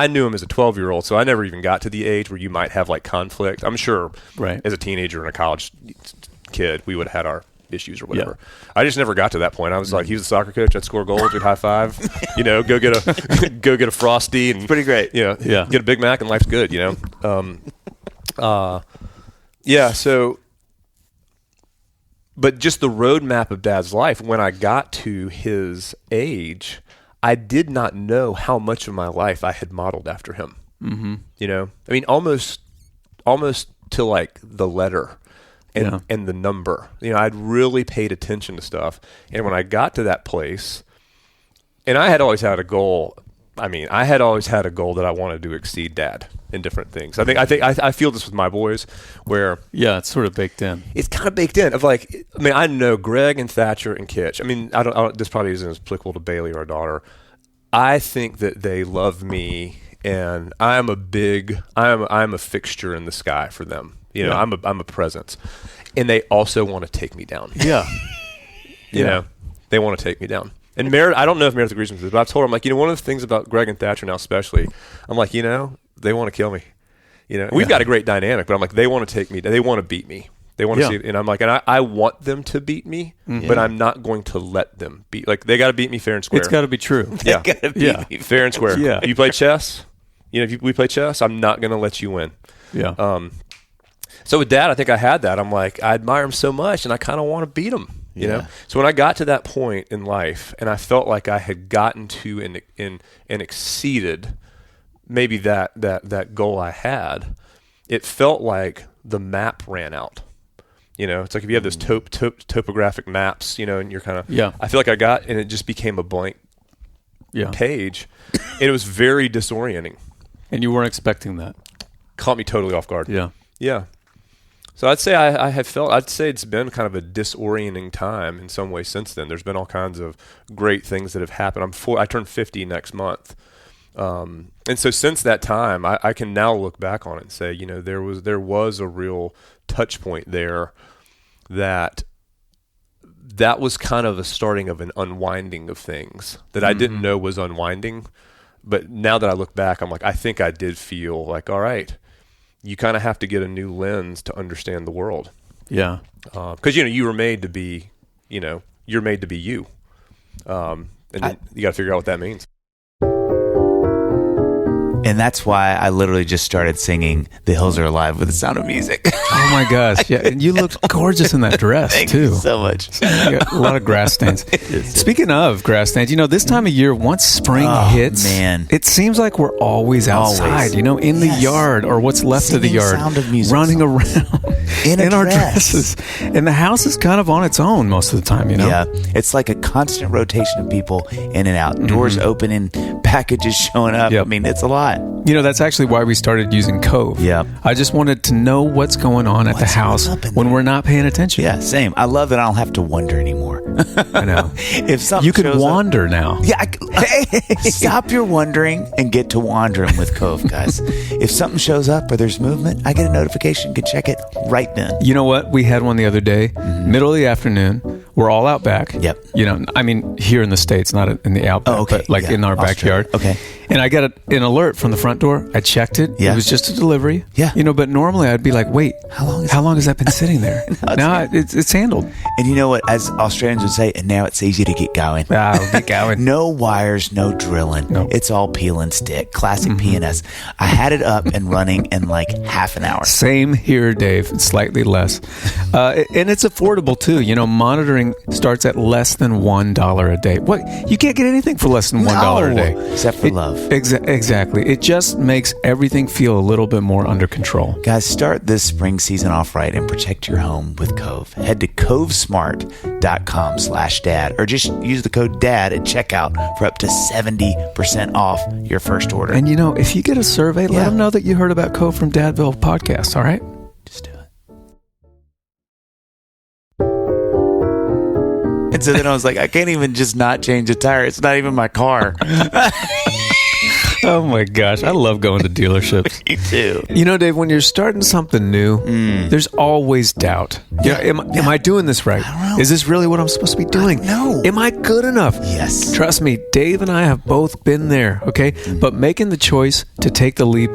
knew him as a 12-year-old, so I never even got to the age where you might have like conflict. I'm sure, right, as a teenager and a college kid, we would have had our issues or whatever. Yeah. I just never got to that point. I was like, he was a soccer coach. I'd score goals. We'd high five. You know, go get a Frosty and pretty great. You know, get a Big Mac and life's good. You know, So, but just the roadmap of Dad's life. When I got to his age, I did not know how much of my life I had modeled after him. Mm-hmm. You know, I mean, almost to like the letter. And the number, you know, I'd really paid attention to stuff. And when I got to that place, and I had always had a goal. I mean, I had always had a goal that I wanted to exceed Dad in different things. I feel this with my boys, where it's sort of baked in. It's kind of baked in. Of like, I mean, I know Greg and Thatcher and Kitch. I mean, I don't. This probably isn't as applicable to Bailey or our daughter. I think that they love me, and I'm a fixture in the sky for them. You know, I'm a presence, and they also want to take me down. Yeah, you know, they want to take me down. And Meredith, I don't know if Meredith agrees with this, but I've told her, I'm like, you know, one of the things about Greg and Thatcher now, especially, I'm like, you know, they want to kill me. You know, we've got a great dynamic, but I'm like, they want to take me, they want to beat me, they want to see it, and I'm like, and I want them to beat me, but I'm not going to let them beat. Like, they got to beat me fair and square. It's got to be true. Yeah, fair and square. Yeah, you play chess. You know, if we play chess, I'm not going to let you win. Yeah. So with Dad, I think I had that. I'm like, I admire him so much, and I kind of want to beat him. You know. So when I got to that point in life, and I felt like I had gotten to and exceeded maybe that goal I had, it felt like the map ran out. You know, it's like if you have those topographic maps, you know, and you're kind of I feel like I got, and it just became a blank page, and it was very disorienting. And you weren't expecting that. Caught me totally off guard. Yeah. So I'd say I'd say it's been kind of a disorienting time in some ways since then. There's been all kinds of great things that have happened. I turn 50 next month. And so since that time, I can now look back on it and say, you know, there was a real touch point there that was kind of a starting of an unwinding of things that I didn't know was unwinding. But now that I look back, I'm like, I think I did feel like, all right, you kind of have to get a new lens to understand the world. Yeah. Because, you know, you were made to be, you know, you're made to be you. And then you got to figure out what that means. And that's why I literally just started singing "The Hills Are Alive" with the Sound of Music. Oh my gosh! Yeah, and you looked gorgeous in that dress Thank too. You so much. You got a lot of grass stains. Speaking of grass stains, you know, this time of year, once spring hits, man, it seems like we're always outside. You know, in the yard or what's left Singing of the yard, Sound of Music running around in our dresses, and the house is kind of on its own most of the time. You know, yeah, it's like a constant rotation of people in and out, doors opening, packages showing up. I mean, it's a lot. You know, that's actually why we started using Cove. Yeah. I just wanted to know what's going on at the house when we're not paying attention. Yeah, same. I love that I don't have to wonder anymore. I know. If something you could wander now. Yeah. Stop your wondering and get to wandering with Cove, guys. If something shows up or there's movement, I get a notification. You can check it right then. You know what? We had one the other day, middle of the afternoon. We're all out back. Yep. You know, I mean, here in the States, not in the outback, but like in our backyard. Okay. And I got an alert from the front door. I checked it. Yeah. It was just a delivery. Yeah. You know, but normally I'd be like, wait, how long has that been sitting there? Now it's handled. And you know what? As Australians would say, and now it's easy to get going. Get going. No wires, no drilling. Nope. It's all peel and stick. Classic PNS. I had it up and running in like half an hour. Same here, Dave. Slightly less. And it's affordable too. You know, monitoring starts at less than $1 a day. What? You can't get anything for less than $1 a day. Except for love. Exactly. It just makes everything feel a little bit more under control. Guys, start this spring season off right and protect your home with Cove. Head to covesmart.com/dad or just use the code DAD at checkout for up to 70% off your first order. And you know, if you get a survey, let them know that you heard about Cove from Dadville Podcast, all right? Just do it. And so then I was like, I can't even just not change a tire. It's not even my car. Oh my gosh, I love going to dealerships. Me too. You know, Dave, when you're starting something new, there's always doubt. Yeah, am I doing this right? I don't know. Is this really what I'm supposed to be doing? No. Am I good enough? Yes. Trust me, Dave and I have both been there, okay? But making the choice to take the leap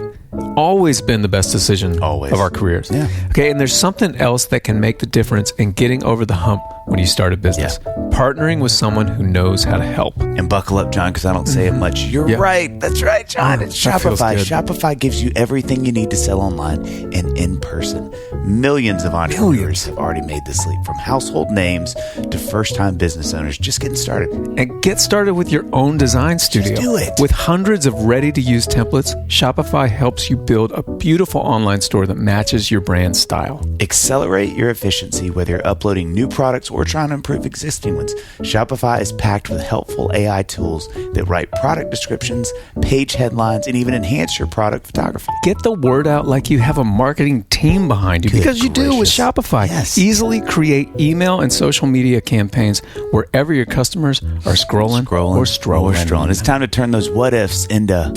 always been the best decision Always. of our careers. Yeah. Okay, and there's something else that can make the difference in getting over the hump when you start a business. Partnering with someone who knows how to help. And buckle up, John, because I don't say it much. You're right. That's right, John. It's that feels Shopify. good. Shopify gives you everything you need to sell online and in person. Millions of entrepreneurs have already made this leap, from household names to first-time business owners just getting started. And get started with your own design studio. do it. With hundreds of ready-to-use templates, Shopify helps you build a beautiful online store that matches your brand style. Accelerate your efficiency, whether you're uploading new products or trying to improve existing ones. Shopify is packed with helpful AI tools that write product descriptions, page headlines, and even enhance your product photography. Get the word out like you have a marketing team behind you, because you do with gracious. Shopify. Yes. Easily create email and social media campaigns wherever your customers are scrolling or strolling. It's time to turn those what ifs into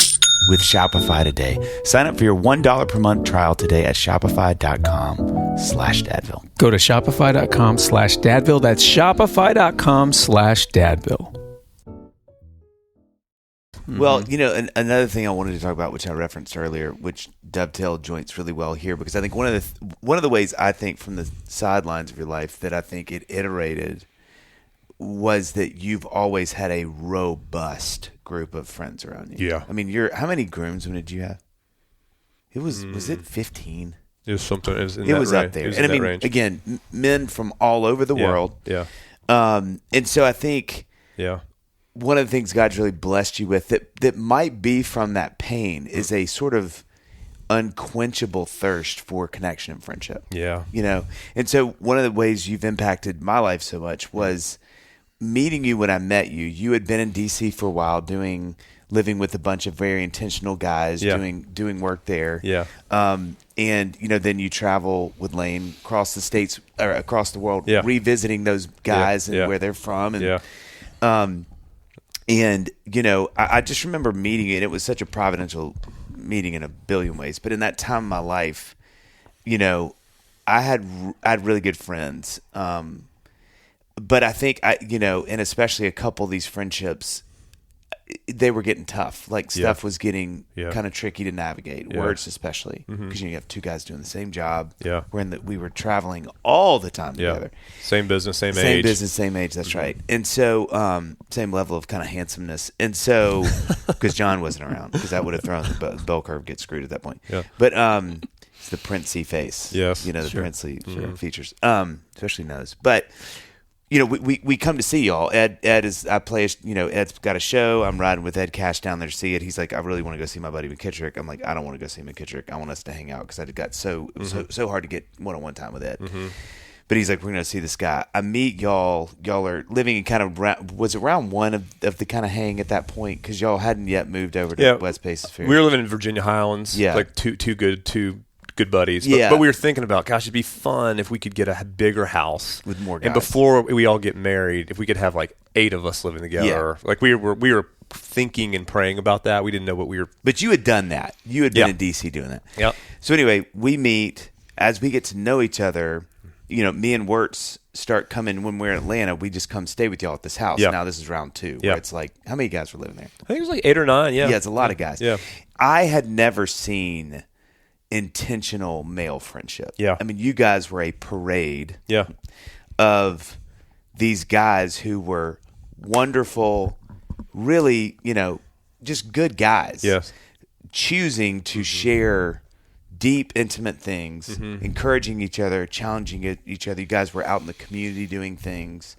with Shopify today. Sign up for your $1 per month trial today at shopify.com/Dadville. Go to shopify.com/Dadville. That's shopify.com/Dadville. Well, you know, another thing I wanted to talk about, which I referenced earlier, which dovetailed joints really well here, because I think one of the ways I think from the sidelines of your life that I think it iterated was that you've always had a robust group of friends around you. Yeah. I mean, how many groomsmen did you have? It was it 15? It was something. It was, in It that was range. up there. It was And I in that mean, range. again, men from all over the world. Yeah. And so I think Yeah. one of the things God's really blessed you with that might be from that pain is a sort of unquenchable thirst for connection and friendship. Yeah. You know? And so one of the ways you've impacted my life so much was meeting you when I met you. You had been in DC for a while living with a bunch of very intentional guys, Yeah. doing work there. Yeah. And you know, then you travel with Lane across the states or across the world, Yeah. revisiting those guys and Yeah. where they're from. And, Yeah. and you know, I just remember meeting you, and it was such a providential meeting in a billion ways. But in that time of my life, you know, I had really good friends. But I think and especially a couple of these friendships, they were getting tough. Like stuff was getting kind of tricky to navigate. Words especially, because you have two guys doing the same job. Yeah. We were traveling all the time together. Same business, same age. Same business, same age. That's right. And so, same level of kind of handsomeness. And so, because John wasn't around, because that would have thrown the bell curve, get screwed at that point. Yeah. But it's the princely face. Yes. You know, the princely features, especially nose. But you know, we come to see y'all. Ed is, Ed's got a show. I'm riding with Ed Cash down there to see it. He's like, I really want to go see my buddy McKittrick. I'm like, I don't want to go see McKittrick. I want us to hang out, because I got so hard to get one-on-one time with Ed. But he's like, we're going to see this guy. I meet y'all. Y'all are living in kind of was it round one of the kind of hang at that point, because y'all hadn't yet moved over to West Paces Fair. We were living in Virginia Highlands. Yeah. Like two good buddies. Yeah. But we were thinking about, gosh, it'd be fun if we could get a bigger house With more guys. And before we all get married, if we could have like 8 of us living together. Yeah. Like we were thinking and praying about that. We didn't know what we were. But you had done that. You had been in DC doing that. Yep. So anyway, we meet. As we get to know each other, you know, me and Wirtz start coming when we're in Atlanta. We just come stay with y'all at this house. Yeah. Now this is round 2, Yeah. where it's like, how many guys were living there? I think it was like 8 or 9. Yeah. Yeah, it's a lot of guys. Yeah. I had never seen intentional male friendship. Yeah. I mean, you guys were a parade Yeah. of these guys who were wonderful, really, you know, just good guys. Yes. Choosing to share deep, intimate things, encouraging each other, challenging each other. You guys were out in the community doing things.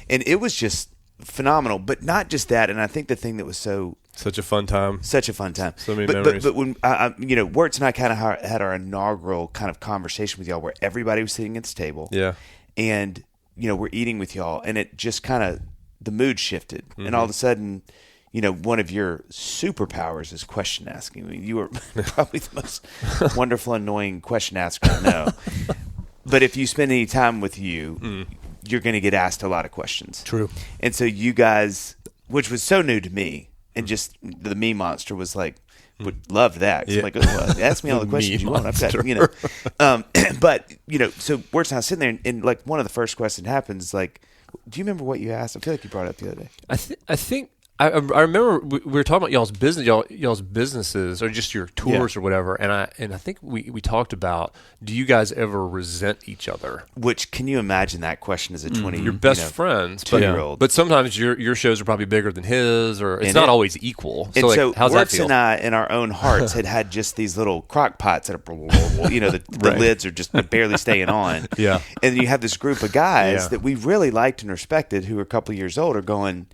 And it was just phenomenal. But not just that. And I think the thing that was Such a fun time. such a fun time. So many but, memories. But when Wirtz and I kind of had our inaugural kind of conversation with y'all, where everybody was sitting at this table. Yeah. And we're eating with y'all, and it just kind of the mood shifted, and all of a sudden, one of your superpowers is question asking. I mean, you are probably the most wonderful, annoying question asker I know. But if you spend any time with you, you're going to get asked a lot of questions. True. And so you guys, which was so new to me, and just the me monster was like, would love that. Yeah. I'm like, well, ask me all the questions you want. I've got, but so we're not sitting there, and like one of the first questions happens, like, do you remember what you asked? I feel like you brought it up the other day. I think I remember we were talking about y'all's businesses or just your tours or whatever, and I think we talked about, do you guys ever resent each other? Which, can you imagine that question as a 20 you're best friends, 2-year-old? But sometimes your shows are probably bigger than his, or it's not always equal. And so how's that Wertz feel? and I, in our own hearts, had just these little crock pots that are, the lids are just barely staying on. Yeah. And you have this group of guys that we really liked and respected who are a couple of years older going,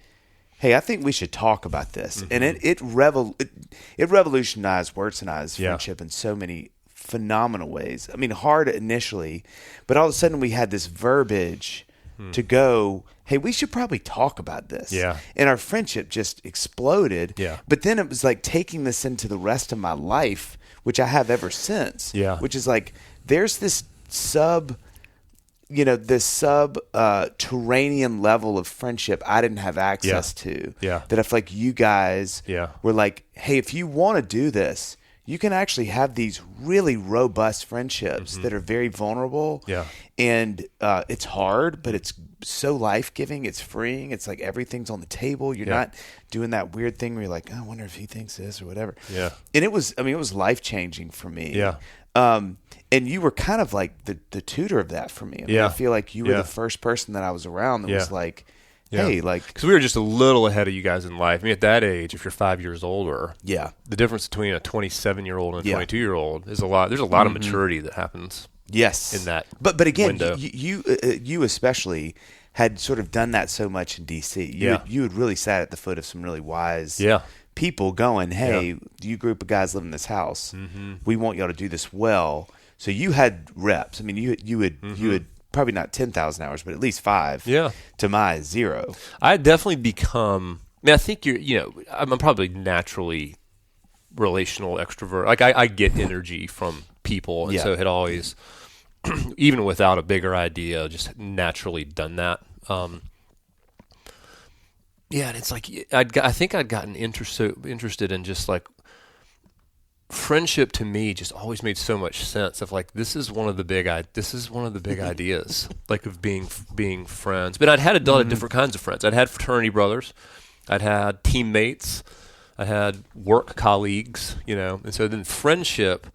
hey, I think we should talk about this. And it revolutionized Wertz and I's friendship in so many phenomenal ways. I mean, hard initially, but all of a sudden we had this verbiage to go, hey, we should probably talk about this. Yeah. And our friendship just exploded. Yeah. But then it was like taking this into the rest of my life, which I have ever since. Yeah. Which is like, there's this terranean level of friendship I didn't have access to. Yeah. That I feel like you guys were like, hey, if you want to do this, you can actually have these really robust friendships that are very vulnerable. Yeah. And it's hard, but it's so life-giving. It's freeing. It's like everything's on the table. You're not doing that weird thing where you're like, oh, I wonder if he thinks this or whatever. Yeah. And it was life-changing for me. Yeah. And you were kind of like the tutor of that for me. I mean, I feel like you were the first person that I was around that was like, hey, like... Because we were just a little ahead of you guys in life. I mean, at that age, if you're 5 years older, the difference between a 27-year-old and a 22-year-old is a lot. There's a lot of maturity that happens in that But again, window. you especially had sort of done that so much in D.C. You had really sat at the foot of some really wise people going, hey, you group of guys live in this house. We want y'all to do this well. So you had reps. I mean, you had probably not 10,000 hours, but at least 5. Yeah. To my 0. I definitely become. I mean, I think I'm probably naturally relational extrovert. Like I get energy from people, and so had always, even without a bigger idea, just naturally done that. And it's like I think I'd gotten interested in just like. Friendship to me just always made so much sense of like this is one of the big ideas like of being friends. But I'd had a lot of different kinds of friends. I'd had fraternity brothers, I'd had teammates, I had work colleagues, and so then friendship.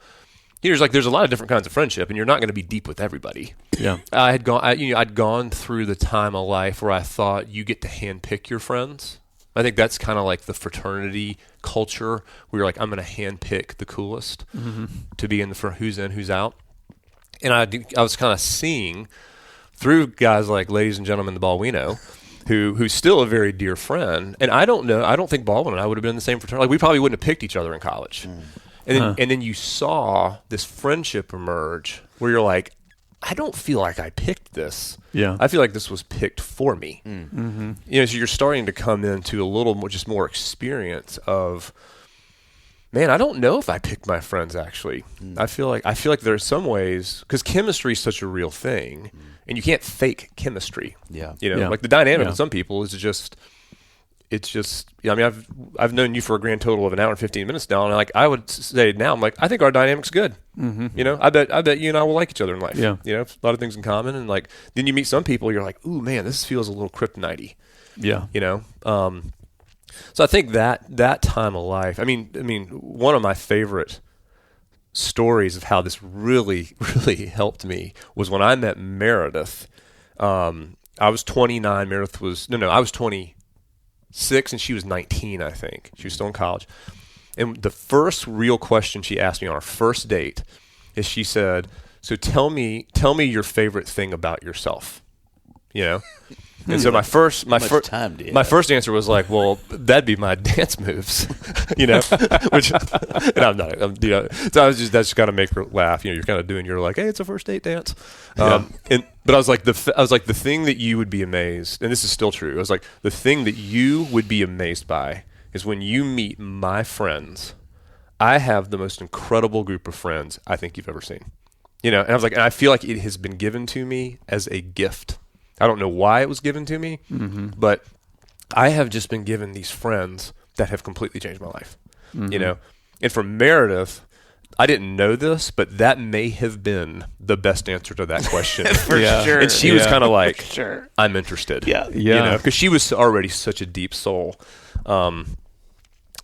There's a lot of different kinds of friendship, and you're not going to be deep with everybody. Yeah, I'd gone through the time of life where I thought you get to handpick your friends. I think that's kind of like the fraternity culture where you're like, I'm going to handpick the coolest to be in the front, who's in, who's out. And I was kind of seeing through guys like Ladies and Gentlemen, the Balwino, who's still a very dear friend. And I don't think Baldwin and I would have been in the same fraternity. Like we probably wouldn't have picked each other in college. And then you saw this friendship emerge where you're like, I don't feel like I picked this. Yeah, I feel like this was picked for me. So you're starting to come into a little more experience of, man, I don't know if I picked my friends. Actually, I feel like there are some ways because chemistry is such a real thing, and you can't fake chemistry. Like the dynamic with some people is just. It's just, I mean, I've known you for a grand total of an hour and 15 minutes now, and like I would say now, I'm like, I think our dynamic's good. I bet you and I will like each other in life. Yeah, a lot of things in common, and like then you meet some people, you're like, ooh, man, this feels a little kryptonite-y. Yeah, so I think that time of life. I mean, one of my favorite stories of how this really, really helped me was when I met Meredith. I was 29. Meredith was I was 26 and she was 19, I think. She was still in college. And the first real question she asked me on our first date is she said, so tell me your favorite thing about yourself. And so my first answer was like, well, that'd be my dance moves, which, and I'm not, so that's just got to make her laugh. You're kind of doing, you're like, hey, it's a first date dance. But I was like, the thing that you would be amazed, and this is still true. I was like, the thing that you would be amazed by is when you meet my friends, I have the most incredible group of friends I think you've ever seen. And I was like, and I feel like it has been given to me as a gift. I don't know why it was given to me, but I have just been given these friends that have completely changed my life. And for Meredith, I didn't know this, but that may have been the best answer to that question. For sure. And she was kind of like, sure. I'm interested. Yeah. Because she was already such a deep soul. And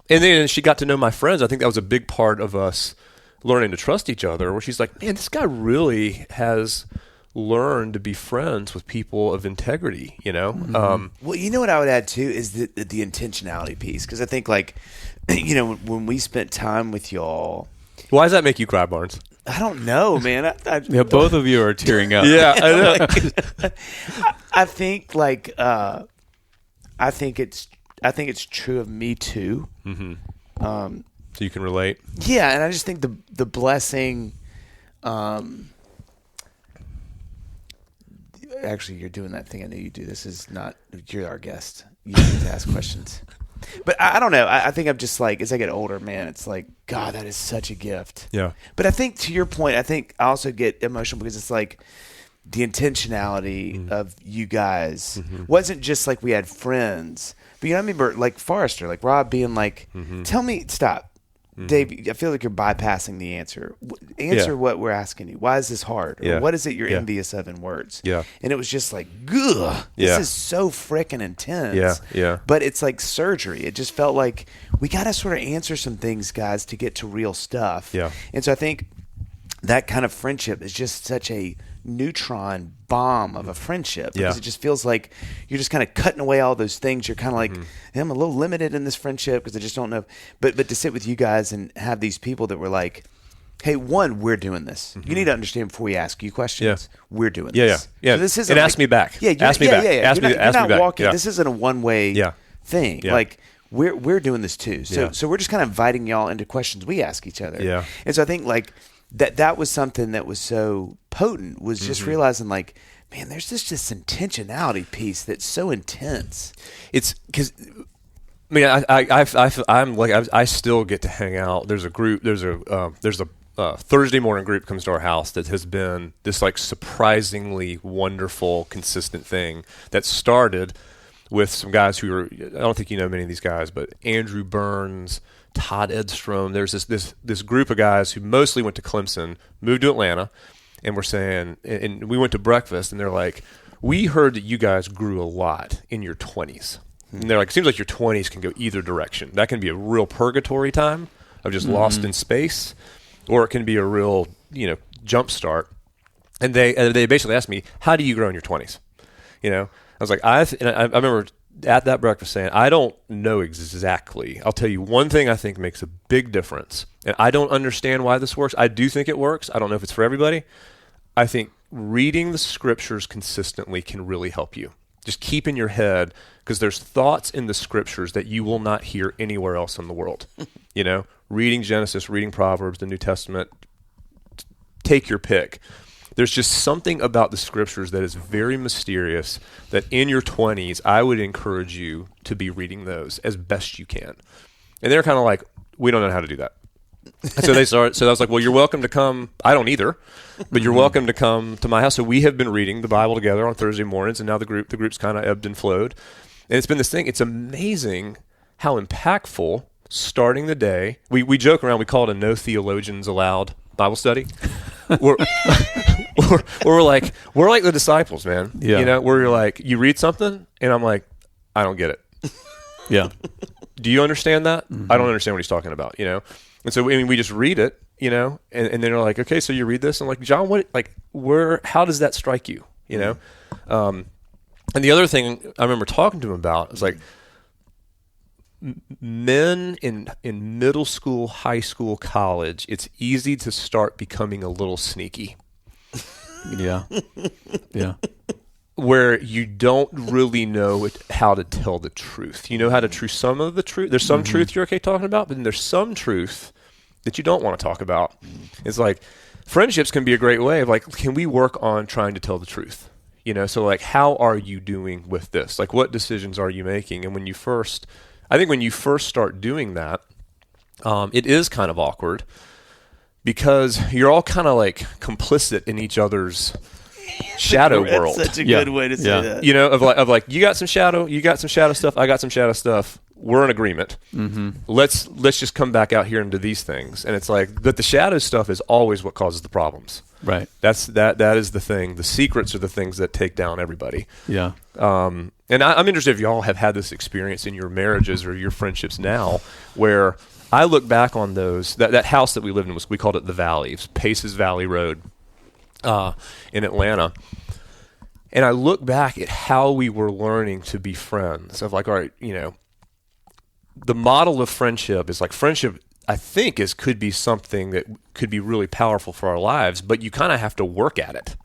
then she got to know my friends. I think that was a big part of us learning to trust each other, where she's like, man, this guy really has learned to be friends with people of integrity, Well, you know what I would add too is the intentionality piece, because I think when we spent time with y'all. Why does that make you cry, Barnes? I don't know, man. Yeah, both of you are tearing up. Yeah, I know. I think I think it's true of me too. So you can relate. Yeah, and I just think the blessing. Actually, you're doing that thing I know you do. This is not. You're our guest. You need to ask questions. But I don't know. I think I'm just like, as I get older, man, it's like, God, that is such a gift. Yeah. But I think, to your point, I think I also get emotional because it's like the intentionality of you guys wasn't just like we had friends. But I remember like Forrester, like Rob being like, tell me, stop. Dave, I feel like you're bypassing the answer. Answer what we're asking you. Why is this hard? Or what is it you're envious of in words? Yeah. And it was just like, ugh, this is so freaking intense. Yeah. But it's like surgery. It just felt like we got to sort of answer some things, guys, to get to real stuff. Yeah. And so I think that kind of friendship is just such a neutron bomb of a friendship, because it just feels like you're just kind of cutting away all those things. You're kind of like, hey, I'm a little limited in this friendship because I just don't know. But to sit with you guys and have these people that were like, hey, one, we're doing this. You need to understand before we ask you questions, we're doing this. Yeah. So this isn't and ask me back. Yeah, ask me back. Yeah. Ask You're not me back. walking. Yeah. This isn't a one-way thing. Yeah. Like we're doing this too. So we're just kind of inviting y'all into questions we ask each other. Yeah. And so I think like that was something that was so potent, was just realizing like, man, there's this intentionality piece that's so intense. It's because, I mean, I'm like, I still get to hang out. There's a group. There's a Thursday morning group comes to our house that has been this like surprisingly wonderful, consistent thing that started with some guys who are, I don't think you know many of these guys, but Andrew Burns, Todd Edstrom. There's this group of guys who mostly went to Clemson, moved to Atlanta, and we're saying, and we went to breakfast, and they're like, we heard that you guys grew a lot in your 20s. And they're like, it seems like your 20s can go either direction. That can be a real purgatory time of just lost in space, or it can be a real, jump start. And they basically asked me, how do you grow in your 20s? I was like, I remember at that breakfast saying, I don't know exactly. I'll tell you one thing I think makes a big difference. And I don't understand why this works. I do think it works. I don't know if it's for everybody. I think reading the scriptures consistently can really help you. Just keep in your head, because there's thoughts in the scriptures that you will not hear anywhere else in the world. Reading Genesis, reading Proverbs, the New Testament, take your pick. There's just something about the scriptures that is very mysterious that in your 20s, I would encourage you to be reading those as best you can. And they're kind of like, we don't know how to do that. So I was like, well, you're welcome to come. I don't either, but you're welcome to come to my house. So we have been reading the Bible together on Thursday mornings, and now the group's kind of ebbed and flowed. And it's been this thing. It's amazing how impactful starting the day. We joke around. We call it a no theologians allowed Bible study. We're like the disciples, man. Yeah. Where you're like, you read something, and I'm like, I don't get it. Yeah. Do you understand that? I don't understand what he's talking about, And so, we just read it, and then they're like, okay, so you read this. And I'm like, John, how does that strike you, And the other thing I remember talking to him about is like, men in middle school, high school, college, it's easy to start becoming a little sneaky. Yeah. Where you don't really know how to tell the truth. You know how to truth some of the truth. There's some truth you're okay talking about, but then there's some truth that you don't want to talk about. It's like friendships can be a great way of like, can we work on trying to tell the truth? So like, how are you doing with this? Like, what decisions are you making? And when you first, I think when you first start doing that, it is kind of awkward because you're all kind of like complicit in each other's shadow world. That's such a good way to say that. You know, of like you got some shadow stuff, I got some shadow stuff. We're in agreement. Mm-hmm. Let's just come back out here into these things. And it's like, but the shadow stuff is always what causes the problems. Right. That is the thing. The secrets are the things that take down everybody. Yeah. And I'm interested if y'all have had this experience in your marriages or your friendships now, where I look back on those. That house that we lived in we called it the Valley. It was Paces Valley Road in Atlanta. And I look back at how we were learning to be friends. Of like, all right, you know, the model of friendship is like friendship. I think could be something that could be really powerful for our lives, but you kind of have to work at it.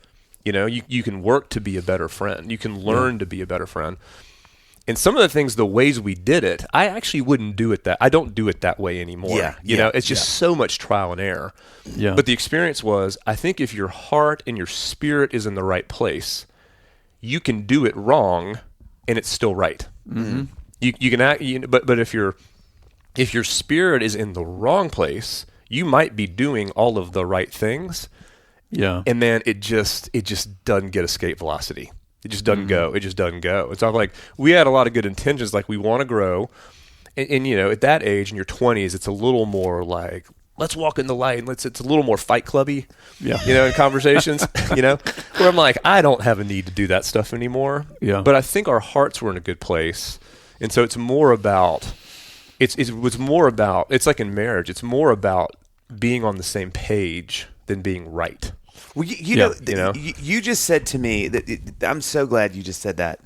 You know, you can work to be a better friend. You can learn to be a better friend. And some of the things, the ways we did it, I actually wouldn't do it I don't do it that way anymore. You know, it's just so much trial and error. Yeah. But the experience was, I think if your heart and your spirit is in the right place, you can do it wrong and it's still right. Mm-hmm. You can act, but if your spirit is in the wrong place, you might be doing all of the right things. Yeah. And then it just doesn't get escape velocity. It just doesn't go. It just doesn't go. It's not like we had a lot of good intentions, like we want to grow. And you know, at that age in your 20s, it's a little more like, let's walk in the light and it's a little more Fight Clubby. Yeah. You know, in conversations, you know, where I'm like, I don't have a need to do that stuff anymore. Yeah. But I think our hearts were in a good place. And so it's more about it's like in marriage, it's more about being on the same page than being right. Well, you just said to me that I'm so glad you just said that.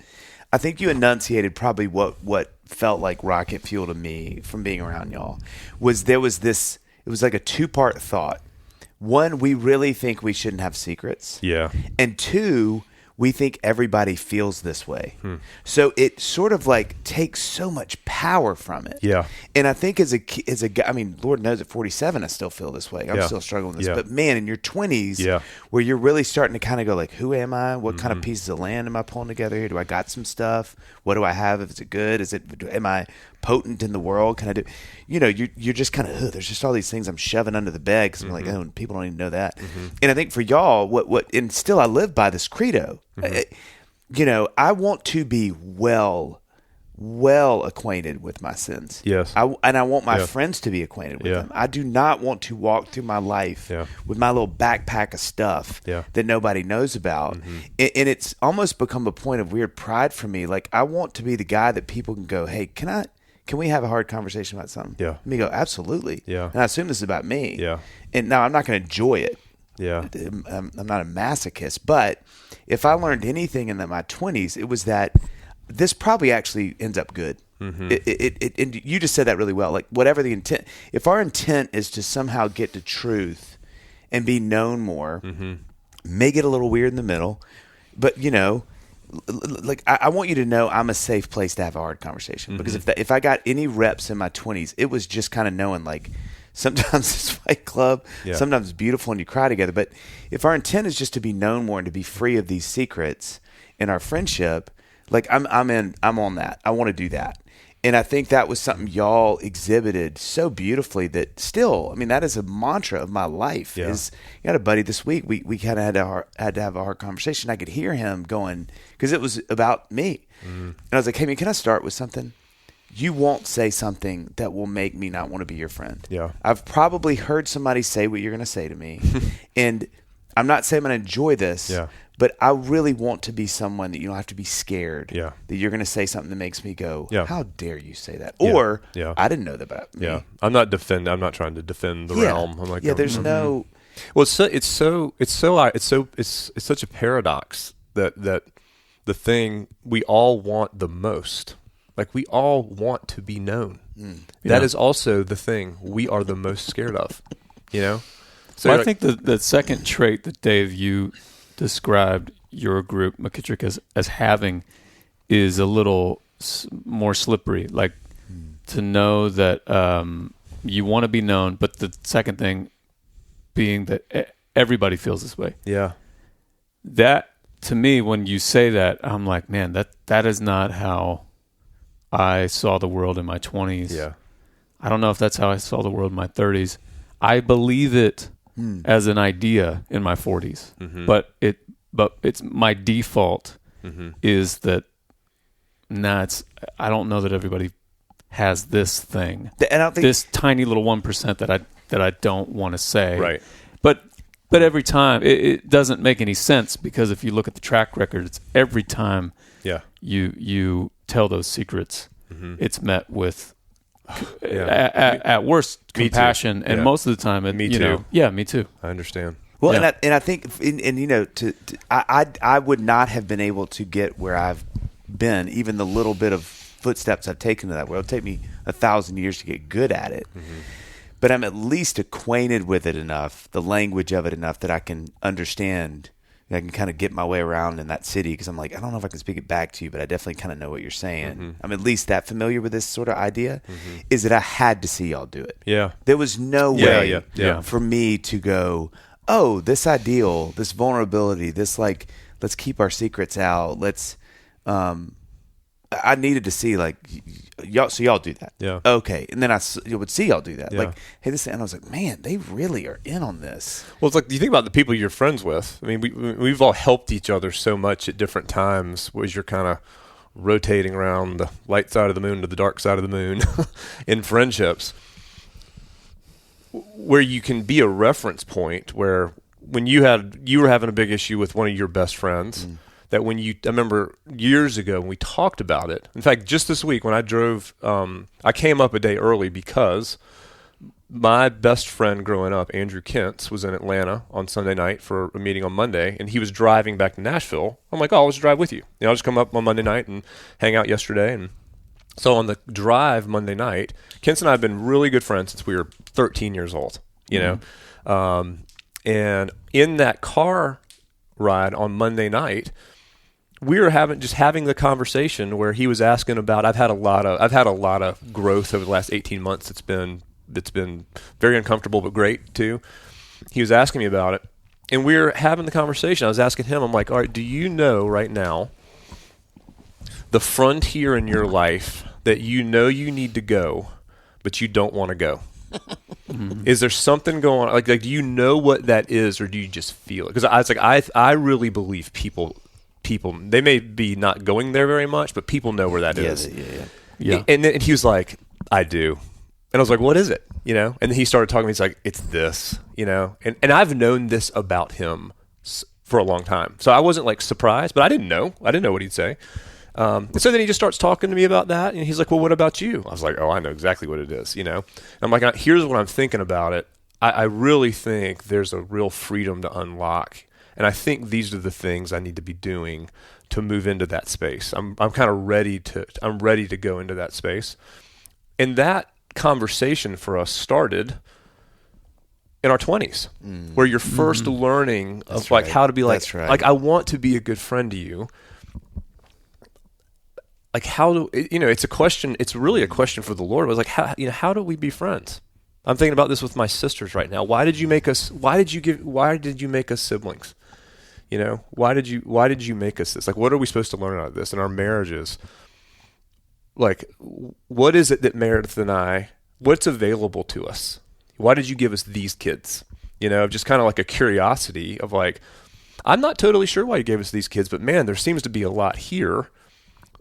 I think you enunciated probably what felt like rocket fuel to me from being around y'all. It was like a two-part thought. One, we really think we shouldn't have secrets. Yeah. And two, we think everybody feels this way. So it sort of like takes so much power from it. Yeah. And I think as a guy, I mean, Lord knows at 47, I still feel this way. I'm still struggling with this. But man, in your 20s, where you're really starting to kind of go like, who am I? What kind of pieces of land am I pulling together here? Do I got some stuff? What do I have? Is it good? Am I potent in the world? Can I do, you're just kind of, there's just all these things I'm shoving under the bed because I'm like, oh, people don't even know that. And I think for y'all, and still I live by this credo. I want to be well acquainted with my sins. Yes. And I want my friends to be acquainted with them. I do not want to walk through my life with my little backpack of stuff that nobody knows about. And it's almost become a point of weird pride for me. Like, I want to be the guy that people can go, hey, can we have a hard conversation about something? Yeah. And me go, absolutely. Yeah. And I assume this is about me. Yeah. And now I'm not going to enjoy it. Yeah. I'm not a masochist, but if I learned anything in my 20s, it was that this probably actually ends up good. And you just said that really well. Like, whatever the intent, if our intent is to somehow get to truth and be known more, may get a little weird in the middle, but like I want you to know I'm a safe place to have a hard conversation, because if I got any reps in my 20s, it was just kind of knowing like, sometimes it's Fight Club, sometimes it's beautiful and you cry together. But if our intent is just to be known more and to be free of these secrets in our friendship, like I'm on that. I want to do that. And I think that was something y'all exhibited so beautifully that still, I mean, that is a mantra of my life. You had a buddy this week, we kind of had to have a hard conversation. I could hear him going, because it was about me. And I was like, hey man, can I start with something? You won't say something that will make me not want to be your friend. Yeah. I've probably heard somebody say what you're going to say to me. And I'm not saying I'm going to enjoy this, but I really want to be someone that you don't have to be scared that you're going to say something that makes me go, how dare you say that? Or, I didn't know that about me. Yeah. I'm not trying to defend the realm. I'm like, there's no. Well, it's such a paradox that the thing we all want the most. Like, we all want to be known. That is also the thing we are the most scared of, So I think the second trait that, Dave, you described your group, McKittrick, as having is a little more slippery. Like, to know that you want to be known, but the second thing being that everybody feels this way. Yeah. That, to me, when you say that, I'm like, man, that is not how I saw the world in my 20s. Yeah. I don't know if that's how I saw the world in my 30s. I believe it as an idea in my 40s, but it's my default is that I don't know that everybody has this thing, and I don't think this tiny little 1% that I don't want to say, Right. But every time it doesn't make any sense, because if you look at the track record, it's every time you tell those secrets, it's met with at worst compassion, and most of the time Me too. Me too. I understand. Well, Yeah. and I think, I would not have been able to get where I've been, even the little bit of footsteps I've taken to that world. It'll take me 1,000 years to get good at it. But I'm at least acquainted with it enough, the language of it enough, that I can understand. I can kind of get my way around in that city, because I'm like, I don't know if I can speak it back to you, but I definitely kind of know what you're saying. I'm at least that familiar with this sort of idea, is that I had to see y'all do it. Yeah. There was no way Yeah. for me to go, oh, this ideal, this vulnerability, this like, let's keep our secrets out. Let's, I needed to see like, y'all do that. Yeah. Okay. And then you would see y'all do that. Yeah. Like, hey, and I was like, man, they really are in on this. Well, it's like, you think about the people you're friends with. I mean, we've all helped each other so much at different times, as you're kind of rotating around the light side of the moon to the dark side of the moon in friendships, where you can be a reference point, where when you were having a big issue with one of your best friends, that I remember years ago when we talked about it. In fact, just this week when I drove, I came up a day early because my best friend growing up, Andrew Kentz, was in Atlanta on Sunday night for a meeting on Monday, and he was driving back to Nashville. I'm like, oh, I'll just drive with you. I'll just come up on Monday night and hang out yesterday. And so on the drive Monday night, Kentz and I have been really good friends since we were 13 years old, know. And in that car ride on Monday night, we were having the conversation where he was asking about, I've had a lot of growth over the last 18 months. It's been very uncomfortable, but great too. He was asking me about it, and we were having the conversation. I was asking him, I'm like, all right, do you know right now the frontier in your life that you know you need to go, but you don't want to go? Is there something going on? Like, do you know what that is, or do you just feel it? Because I was like, I really believe people, they may be not going there very much, but people know where that is. Yeah. And then he was like, I do. And I was like, what is it? And then he started talking to me. He's like, it's this, and I've known this about him for a long time. So I wasn't like surprised, but I didn't know what he'd say. And so then he just starts talking to me about that, and he's like, well, what about you? I was like, oh, I know exactly what it is, And I'm like, here's what I'm thinking about it. I really think there's a real freedom to unlock, and I think these are the things I need to be doing to move into that space. I'm kind of ready to go into that space. And that conversation for us started in our 20s, where you're first learning of like how to be like, like, I want to be a good friend to you. Like, how do it's a question. It's really a question for the Lord. It was like, how do we be friends? I'm thinking about this with my sisters right now. Why did you make us siblings? Why did you make us this? Like, what are we supposed to learn out of this in our marriages? Like, what is it that Meredith and what's available to us? Why did you give us these kids? Just kind of like a curiosity of like, I'm not totally sure why you gave us these kids, but man, there seems to be a lot here.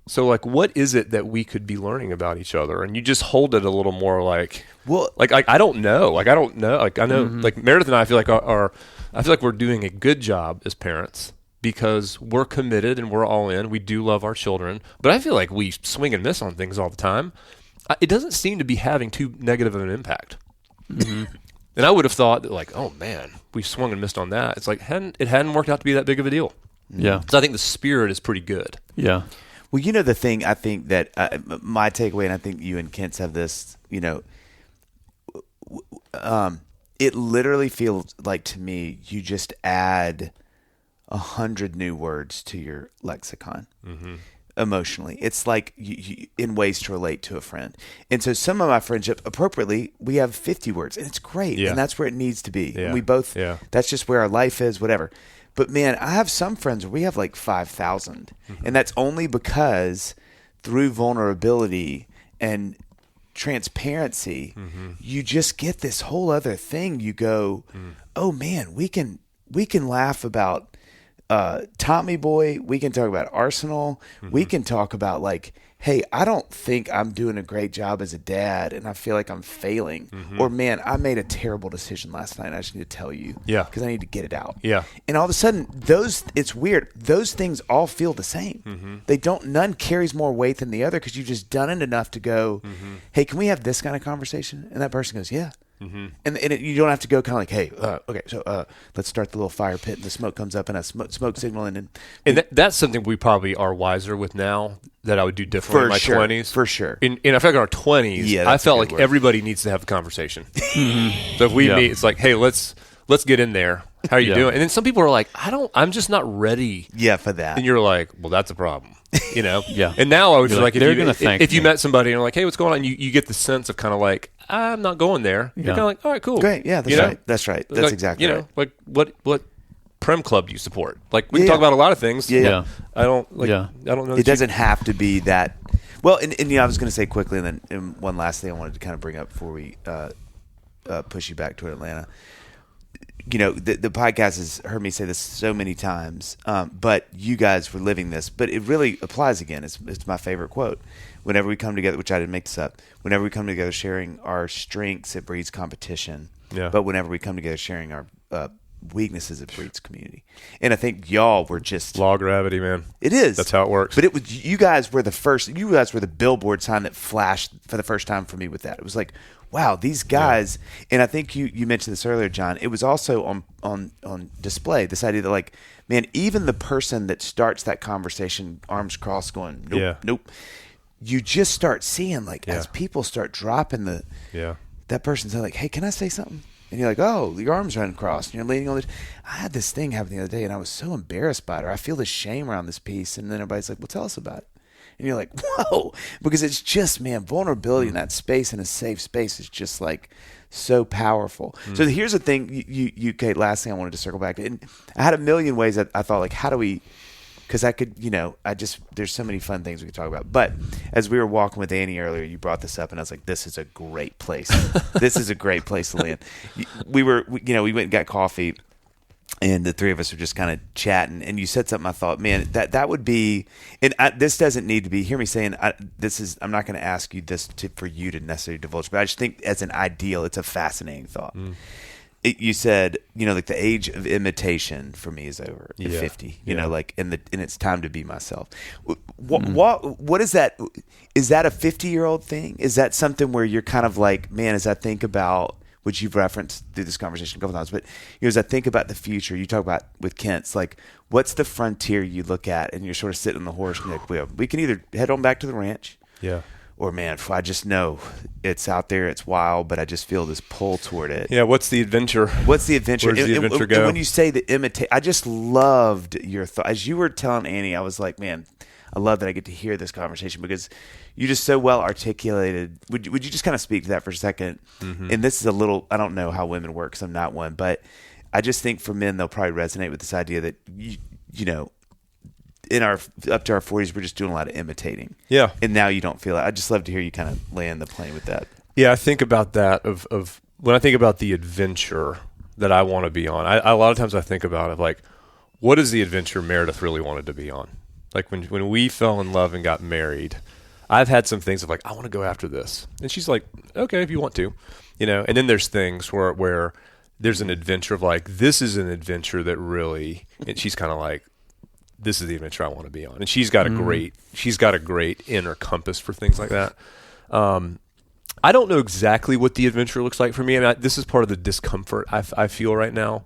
So like, what is it that we could be learning about each other? And you just hold it a little more like, well, like I don't know. Like, I don't know. Like, I know, like Meredith and I feel like I feel like we're doing a good job as parents because we're committed and we're all in. We do love our children, but I feel like we swing and miss on things all the time. It doesn't seem to be having too negative of an impact. And I would have thought that like, oh man, we swung and missed on that. It's like, it hadn't worked out to be that big of a deal. Yeah. So I think the spirit is pretty good. Yeah. Well, the thing I think that my takeaway, and I think you and Kent's have this, it literally feels like to me you just add 100 new words to your lexicon emotionally. It's like you, in ways to relate to a friend. And so some of my friendship, appropriately, we have 50 words, and it's great, and that's where it needs to be. Yeah. We both, that's just where our life is, whatever. But man, I have some friends where we have like 5,000, and that's only because through vulnerability and transparency, you just get this whole other thing. You go, oh man, we can laugh about Tommy Boy. We can talk about Arsenal. We can talk about like, hey, I don't think I'm doing a great job as a dad, and I feel like I'm failing. Or, man, I made a terrible decision last night, and I just need to tell you. Yeah. Because I need to get it out. Yeah. And all of a sudden, it's weird. Those things all feel the same. None carries more weight than the other because you've just done it enough to go, hey, can we have this kind of conversation? And that person goes, yeah. And you don't have to go kind of like, hey, okay, so let's start the little fire pit, and the smoke comes up, and a smoke signal, and that's something we probably are wiser with now that I would do differently in my 20s. For sure. And I feel like in our 20s, I felt like everybody needs to have a conversation. So if we meet, it's like, hey, let's get in there. How are you doing? And then some people are like, I'm just not ready. Yeah, for that. And you're like, well, that's a problem. You know? Yeah. And now I was You're like, if you me. met somebody and you're like, hey, what's going on? You get the sense of kind of like, I'm not going there. You're kind of like, all right, cool. Great. Yeah, that's right. That's right. That's like, exactly right. Like what Prem club do you support? Like we can talk about a lot of things. Yeah. I don't know. It doesn't have to be that. Well, and I was going to say quickly, and then one last thing I wanted to kind of bring up before we push you back to Atlanta. The podcast has heard me say this so many times, but you guys were living this. But it really applies again. It's my favorite quote. Whenever we come together, which I didn't make this up, whenever we come together sharing our strengths, it breeds competition. Yeah. But whenever we come together sharing our weaknesses, it breeds community. And I think y'all were just law of gravity, man. It is. That's how it works. But it was you guys were the billboard sign that flashed for the first time for me with that. It was like, wow, these guys. Yeah. And I think you mentioned this earlier, John. It was also on display, this idea that like, man, even the person that starts that conversation, arms crossed, going, nope. You just start seeing like as people start dropping that person's like, hey, can I say something? And you're like, oh, your arms are uncrossed, and you're leaning on the. I had this thing happen the other day, and I was so embarrassed by it. Or I feel this shame around this piece, and then everybody's like, well, tell us about it. And you're like, whoa, because it's just, man, vulnerability in that space, in a safe space, is just like so powerful. So here's the thing, you Kate, last thing I wanted to circle back to. And I had a million ways that I thought, like, how do we, because I could, there's so many fun things we could talk about. But as we were walking with Annie earlier, you brought this up, and I was like, this is a great place. This is a great place to land. We went and got coffee, and the three of us were just kind of chatting, and you said something. I thought, man, that would be, and this doesn't need to be. Hear me saying, I'm not going to ask you this for you to necessarily divulge, but I just think as an ideal, it's a fascinating thought. You said, like the age of imitation for me is over at 50. And it's time to be myself. What is that? Is that a 50-year-old thing? Is that something where you're kind of like, man, as I think about, which you've referenced through this conversation a couple times, but as I think about the future, you talk about with Kent's, like, what's the frontier you look at, and you're sort of sitting on the horse, and you're like, well, we can either head on back to the ranch, or, man, I just know it's out there, it's wild, but I just feel this pull toward it. Yeah, what's the adventure? What's the adventure? Where does the adventure go? And when you say the imitate, I just loved your thought. As you were telling Annie, I was like, man, I love that I get to hear this conversation because you just so well articulated. Would you just kind of speak to that for a second? And this is a little, I don't know how women work because I'm not one, but I just think for men, they'll probably resonate with this idea that, in our up to our 40s, we're just doing a lot of imitating. Yeah. And now you don't feel it. I'd just love to hear you kind of land the plane with that. Yeah, I think about that of when I think about the adventure that I want to be on. A lot of times I think about it like, what is the adventure Meredith really wanted to be on? Like when we fell in love and got married, I've had some things of like, I want to go after this. And she's like, okay, if you want to, and then there's things where there's an adventure of like, this is an adventure that really, and she's kind of like, this is the adventure I want to be on. And she's got a great inner compass for things like that. I don't know exactly what the adventure looks like for me. I mean, this is part of the discomfort I feel right now.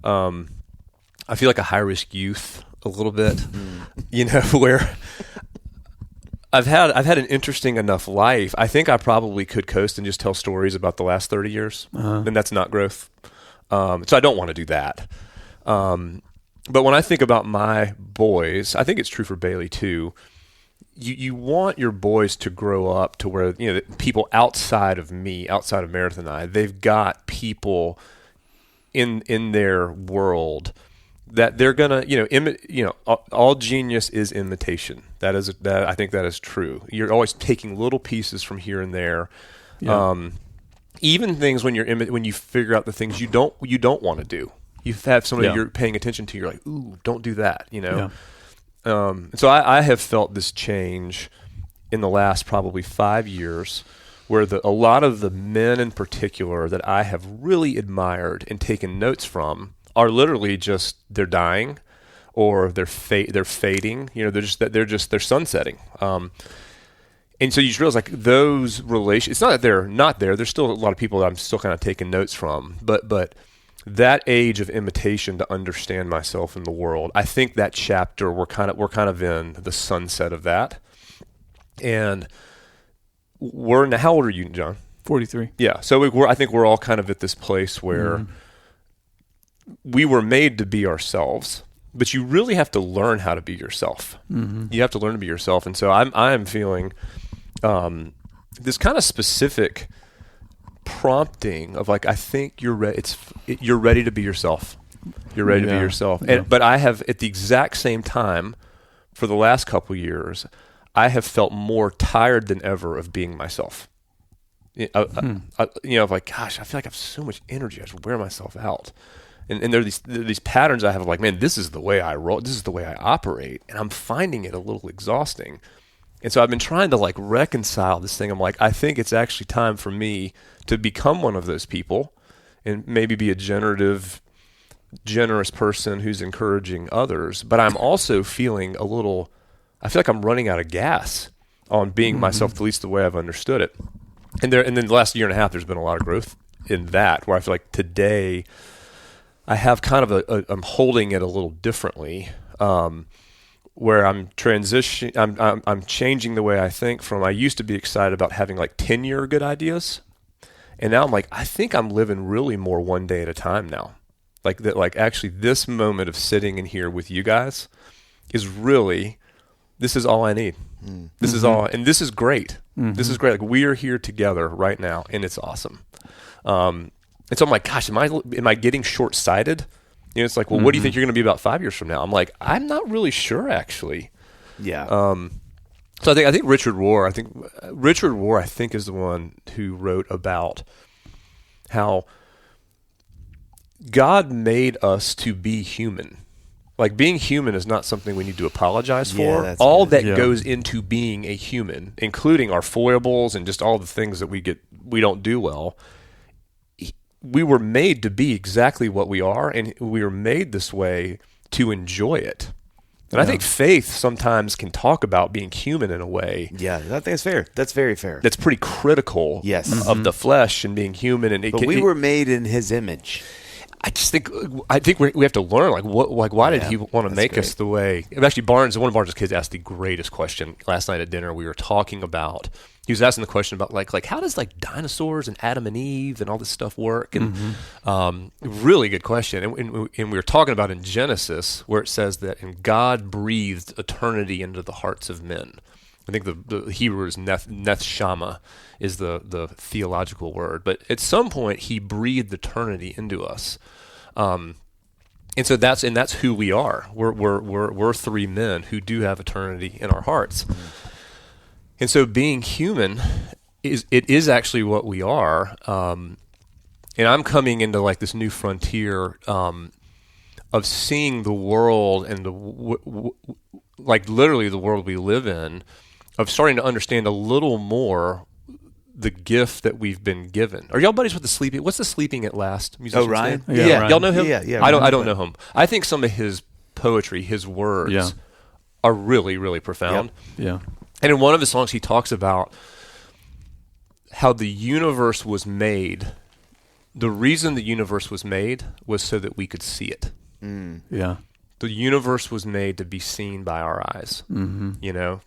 I feel like a high risk youth a little bit, where I've had an interesting enough life. I think I probably could coast and just tell stories about the last 30 years. And that's not growth. So I don't want to do that. But when I think about my boys, I think it's true for Bailey too. You want your boys to grow up to where, people outside of me, outside of Meredith and I, they've got people in their world that they're gonna, all genius is imitation. That I think that is true. You're always taking little pieces from here and there. Yeah. Even things when you figure out the things you don't want to do. You have somebody you're paying attention to. You're like, ooh, don't do that. Yeah. So I have felt this change in the last probably 5 years, where a lot of the men in particular that I have really admired and taken notes from are literally just, they're dying, or they're fading. They're sunsetting. And so you just realize, like, those relations. It's not that they're not there. There's still a lot of people that I'm still kind of taking notes from. But that age of imitation to understand myself in the world, I think that chapter we're kind of in the sunset of that. And how old are you, John? 43. Yeah. So I think we're all kind of at this place where we were made to be ourselves, but you really have to learn how to be yourself. Mm-hmm. You have to learn to be yourself. And so I am feeling this kind of specific prompting of, like, I think you're ready to be yourself. You're ready to be yourself. Yeah. But I have, at the exact same time, for the last couple of years, I have felt more tired than ever of being myself. Of like, gosh, I feel like I have so much energy. I just wear myself out. And there are these patterns I have of, like, man, this is the way I roll. This is the way I operate. And I'm finding it a little exhausting. And so I've been trying to, like, reconcile this thing. I'm like, I think it's actually time for me to become one of those people and maybe be a generous person who's encouraging others. But I'm also feeling I feel like I'm running out of gas on being myself, at least the way I've understood it. And then the last year and a half, there's been a lot of growth in that, where I feel like today I have kind of I'm holding it a little differently, where I'm transitioning. I'm changing the way I think from, I used to be excited about having, like, 10-year good ideas. And now I'm like, I think I'm living really more one day at a time now. Like that, like, actually this moment of sitting in here with you guys is really, this is all I need. This is all, and this is great. This is great. Like, we are here together right now, and it's awesome. And so I'm like, gosh, am I getting short-sighted? It's like, well, what do you think you're going to be about 5 years from now? I'm like, I'm not really sure, actually. Yeah. So I think Richard Rohr, I think is the one who wrote about how God made us to be human. Like, being human is not something we need to apologize for. All that goes into being a human, including our foibles and just all the things that we don't do well. We were made to be exactly what we are, and we were made this way to enjoy it. And I think faith sometimes can talk about being human in a way. Yeah, I think that's fair. That's very fair. That's pretty critical of the flesh and being human. But we were made in His image. I think we have to learn, why did He want to make us the way? Actually, one of Barnes' kids asked the greatest question last night at dinner. We were talking about, he was asking the question about like how does, like, dinosaurs and Adam and Eve and all this stuff work? And really good question. And we were talking about in Genesis, where it says that, and God breathed eternity into the hearts of men. I think the Hebrew is neshama is the theological word, but at some point He breathed eternity into us, and so that's who we are. We're three men who do have eternity in our hearts, and so being human is actually what we are. And I'm coming into, like, this new frontier of seeing the world and like literally the world we live in, of starting to understand a little more the gift that we've been given. Are y'all buddies with what's the Sleeping at Last musician? Oh, Ryan? Yeah, Ryan. Y'all know him? Yeah. I don't know him. I think some of his poetry, his words are really, really profound. Yeah. And in one of his songs, he talks about how the universe was made. The reason the universe was made was so that we could see it. Yeah. The universe was made to be seen by our eyes.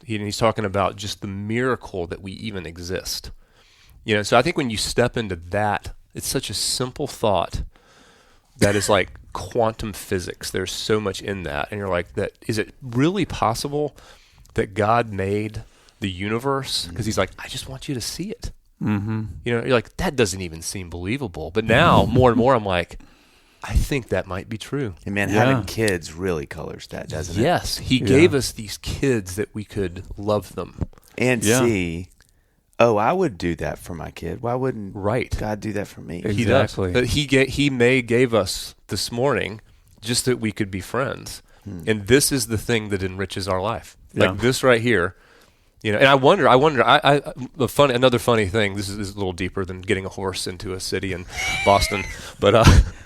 He's talking about just the miracle that we even exist. So I think when you step into that, it's such a simple thought that is like quantum physics. There's so much in that. And you're like, is it really possible that God made the universe? Because He's like, I just want you to see it. You're like, that doesn't even seem believable. But now, more and more, I'm like, I think that might be true. And man, having kids really colors that, doesn't it? Yes, he gave us these kids that we could love them. And see, I would do that for my kid. Why wouldn't God do that for me? Exactly. He does. He gave us this morning just that we could be friends. And this is the thing that enriches our life. Like this right here. You know, and I wonder. Another funny thing. This is a little deeper than getting a horse into a city in Boston, but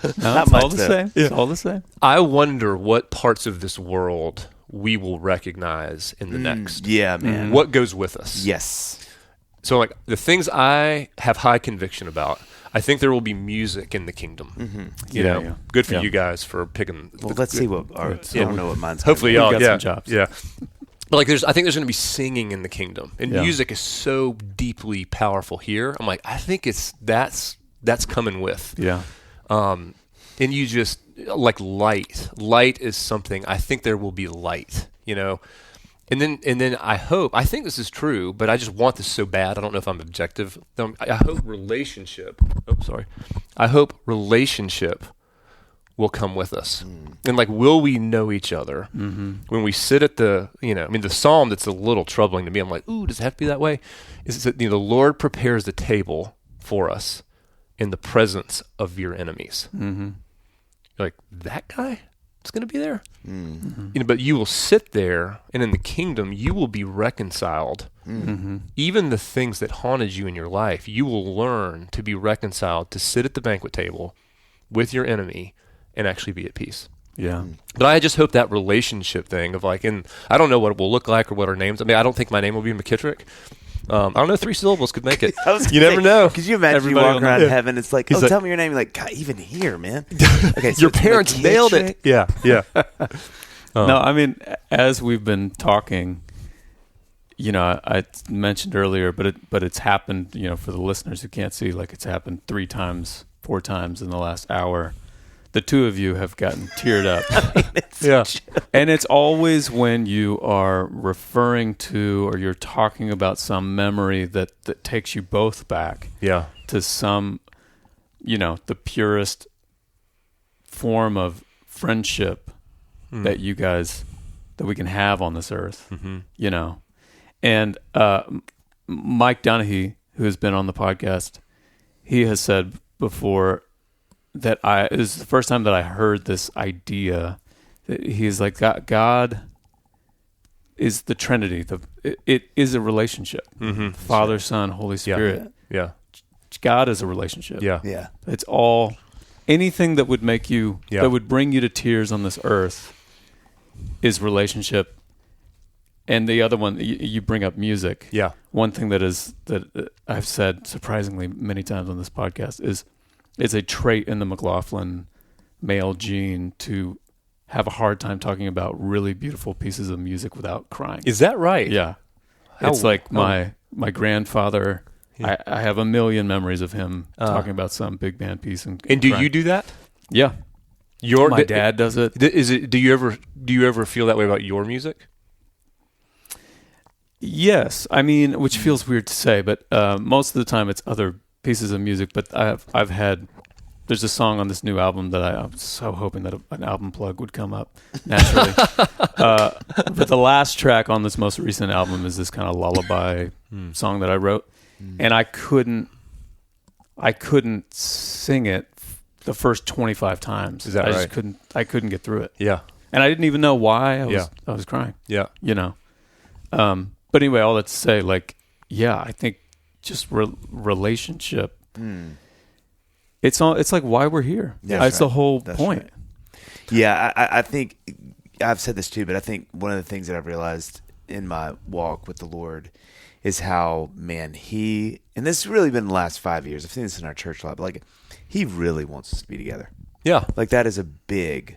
it's all the same. It's all the same. I wonder what parts of this world we will recognize in the next. Yeah, man. What goes with us? Yes. So, like the things I have high conviction about, I think there will be music in the kingdom. You know, good for you guys for picking. Well, let's see what. I don't know what mine's. Hopefully, y'all got some jobs. Yeah. But like, I think there's going to be singing in the kingdom, and music is so deeply powerful here. I'm like, I think that's coming with. Yeah. And you just like light. Light is something. I think there will be light. You know, and then I think this is true, but I just want this so bad. I don't know if I'm objective. I hope relationship. I hope relationship will come with us. And like, will we know each other when we sit at the psalm that's a little troubling to me. I'm like, ooh, does it have to be that way? Is that, the Lord prepares the table for us in the presence of your enemies. You're like, that guy is going to be there? But you will sit there, and in the kingdom, you will be reconciled. Even the things that haunted you in your life, you will learn to be reconciled, to sit at the banquet table with your enemy and actually be at peace. Yeah. But I just hope that relationship thing of like, and I don't know what it will look like or what our names. I mean, I don't think my name will be McKittrick. I don't know, 3 syllables could make it. You never know. Could you imagine you walk around heaven? It's like, tell me your name. You're like, God, even here, man. Okay, so your parents nailed it. Yeah. No, I mean, as we've been talking, I mentioned earlier, but it's happened, for the listeners who can't see, like it's happened 4 times in the last hour. The two of you have gotten teared up. And it's always when you are referring to or you're talking about some memory that takes you both back to some, the purest form of friendship that you guys, that we can have on this earth, And Mike Donahue, who has been on the podcast, he has said before that it was the first time that I heard this idea that he's like, God is the Trinity. It is a relationship. Father, Son, Holy Spirit. Yeah. God is a relationship. Yeah. It's all, anything that would make you, that would bring you to tears on this earth is relationship. And the other one, you bring up music. Yeah. One thing that I've said surprisingly many times on this podcast is it's a trait in the McLaughlin male gene to have a hard time talking about really beautiful pieces of music without crying. Is that right? Yeah. It's like my grandfather, I have a million memories of him talking about some big band piece. And do you do that? Yeah. My dad does it. Do you ever feel that way about your music? Yes. I mean, which feels weird to say, but most of the time it's other pieces of music. But I've had, there's a song on this new album that I'm so hoping that an album plug would come up naturally. But the last track on this most recent album is this kind of lullaby song that I wrote, and I couldn't sing it the first 25 times. Is that right? I couldn't get through it. Yeah. And I didn't even know why I was crying. Yeah. But anyway, all that to say, like, I think just relationship. It's like why we're here. That's the whole point. Right. Yeah, I think I've said this too, but I think one of the things that I've realized in my walk with the Lord is how, man, and this has really been the last 5 years. I've seen this in our church a lot, but like, he really wants us to be together. Yeah. Like, that is a big,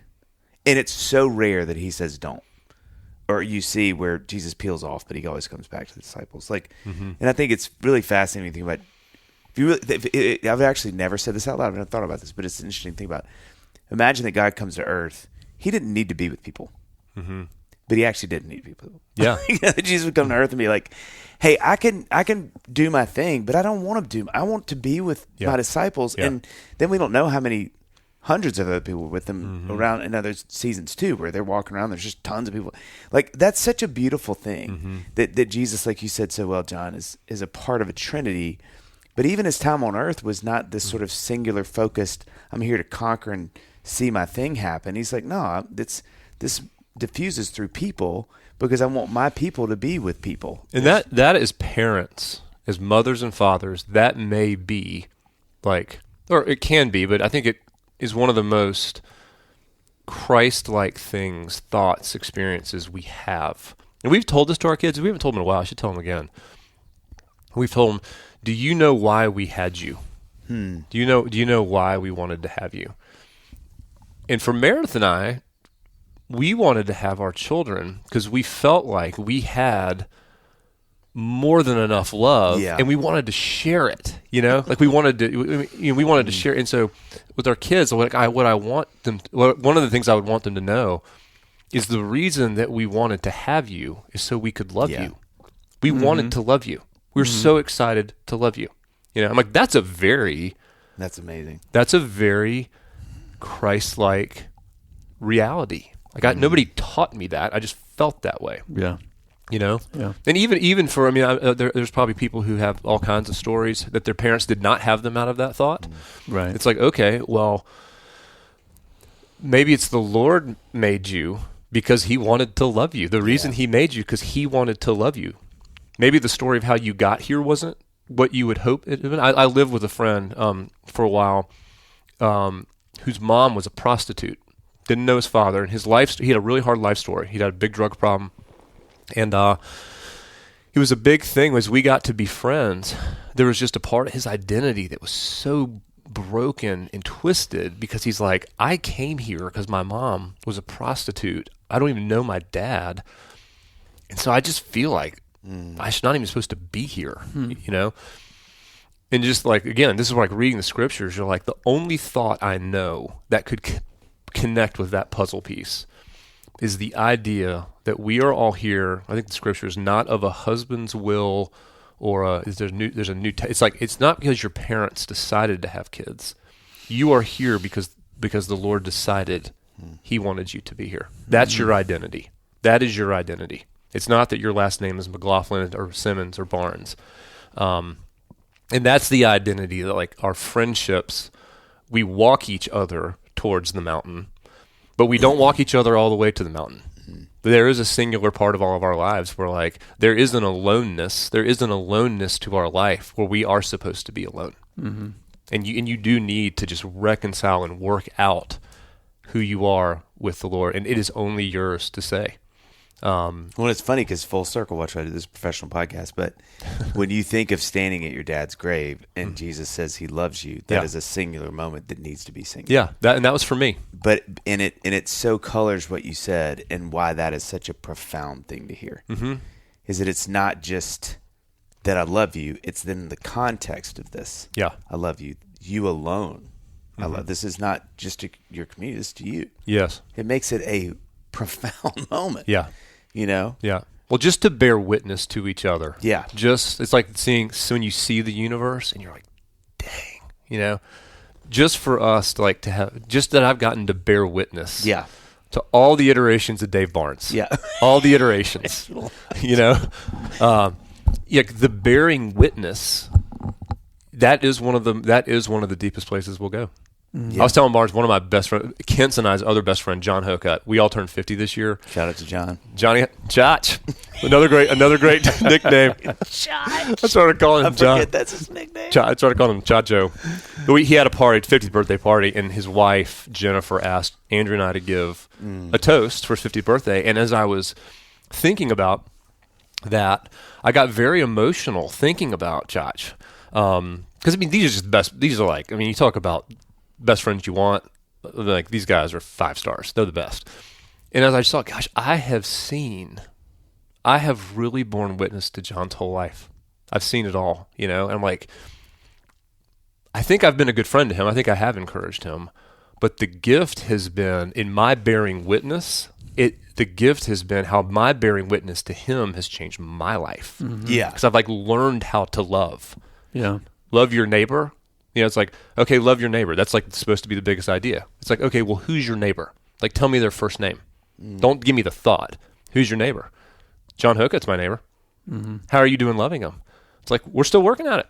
and it's so rare that he says don't. Or you see where Jesus peels off, but he always comes back to the disciples. Like, and I think it's really fascinating to think about. I've actually never said this out loud. I've never thought about this, but it's an interesting thing about. Imagine that God comes to earth. He didn't need to be with people, but he actually didn't need people. Yeah, Jesus would come to earth and be like, "Hey, I can do my thing, but I don't want to do. I want to be with my disciples." And then we don't know how many hundreds of other people with them around in other seasons too, where they're walking around. There's just tons of people. Like, that's such a beautiful thing that Jesus, like you said so well, John, is a part of a Trinity. But even his time on earth was not this sort of singular focused, I'm here to conquer and see my thing happen. He's like, no, this diffuses through people because I want my people to be with people. And that is parents, as mothers and fathers, that may be like, or it can be, but I think it is one of the most Christ-like things, thoughts, experiences we have. And we've told this to our kids. We haven't told them in a while. I should tell them again. We've told them, do you know why we had you? Do you know why we wanted to have you? And for Meredith and I, we wanted to have our children because we felt like we had more than enough love, and we wanted to share it. Like we wanted to share. And so with our kids, one of the things I would want them to know is the reason that we wanted to have you is so we could love you. We wanted to love you. We're so excited to love you. I'm like, that's amazing. That's a very Christ-like reality. Like nobody taught me that. I just felt that way. Yeah. Yeah. And even for, there's probably people who have all kinds of stories that their parents did not have them out of that thought. Right. It's like, okay, well, maybe it's the Lord made you because he wanted to love you. The reason he made you because he wanted to love you. Maybe the story of how you got here wasn't what you would hope it would have been. I lived with a friend for a while whose mom was a prostitute. Didn't know his father. And he had a really hard life story. He had a big drug problem. And it was a big thing as we got to be friends. There was just a part of his identity that was so broken and twisted because he's like, I came here because my mom was a prostitute. I don't even know my dad. And so I just feel like I'm not even supposed to be here, And just like, again, this is like reading the scriptures. You're like, the only thought I know that could connect with that puzzle piece is the idea that we are all here. I think the scripture is not of a husband's will or it's like, it's not because your parents decided to have kids. You are here because the Lord decided he wanted you to be here. That's your identity. That is your identity. It's not that your last name is McLaughlin or Simmons or Barnes. And that's the identity that, like, our friendships, we walk each other towards the mountain, but we don't walk each other all the way to the mountain. There is a singular part of all of our lives where, like, there is an aloneness to our life where we are supposed to be alone. And you do need to just reconcile and work out who you are with the Lord, and it is only yours to say. Well, it's funny because full circle, watch, I do this professional podcast, but when you think of standing at your dad's grave and Jesus says he loves you, that is a singular moment that needs to be singular. Yeah, that was for me. But it so colors what you said and why that is such a profound thing to hear. Is that it's not just that I love you, it's then the context of this. Yeah. I love you. You alone. This is not just to your community, it's to you. Yes. It makes it a profound moment. Yeah. Yeah. Well, just to bear witness to each other. Yeah. It's like when you see the universe and you're like, dang, just for us to have, just that I've gotten to bear witness. Yeah. To all the iterations of Dave Barnes. Yeah. All the iterations, the bearing witness, that is one of the deepest places we'll go. I was telling Barnes, one of my best friends, Kent's and I's other best friend, John Hokut, we all turned 50 this year. Shout out to John. Johnny Chach. Another great nickname. Chach. I started calling him John. That's his nickname. I started calling him Chacho. He had a party, 50th birthday party, and his wife, Jennifer, asked Andrew and I to give a toast for his 50th birthday. And as I was thinking about that, I got very emotional thinking about Chach. Because, these are just the best. These are like, you talk about best friends you want, like, these guys are 5 stars. They're the best. And as I just thought, gosh, I have really borne witness to John's whole life. I've seen it all, and I'm like, I think I've been a good friend to him. I think I have encouraged him. But the gift has been, in my bearing witness, the gift has been how my bearing witness to him has changed my life. Yeah. Because I've, learned how to love. Yeah. Love your neighbor. You know, it's like, okay, love your neighbor. That's like supposed to be the biggest idea. It's like, okay, well, who's your neighbor? Like, tell me their first name. Don't give me the thought. Who's your neighbor? John Hookett's my neighbor. How are you doing loving him? It's like, we're still working at it.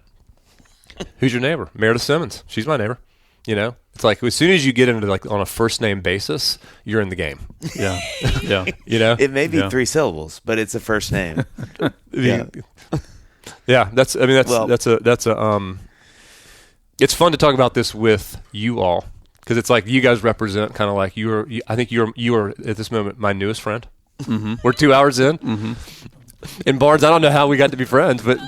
Who's your neighbor? Meredith Simmons. She's my neighbor. You know, it's like as soon as you get into like on a first name basis, you're in the game. Yeah. Yeah. You know, It may be 3 syllables, but it's a first name. yeah. That's it's fun to talk about this with you all because it's like you guys represent kind of like I think you are at this moment my newest friend. We're 2 hours in. In Barnes, I don't know how we got to be friends, but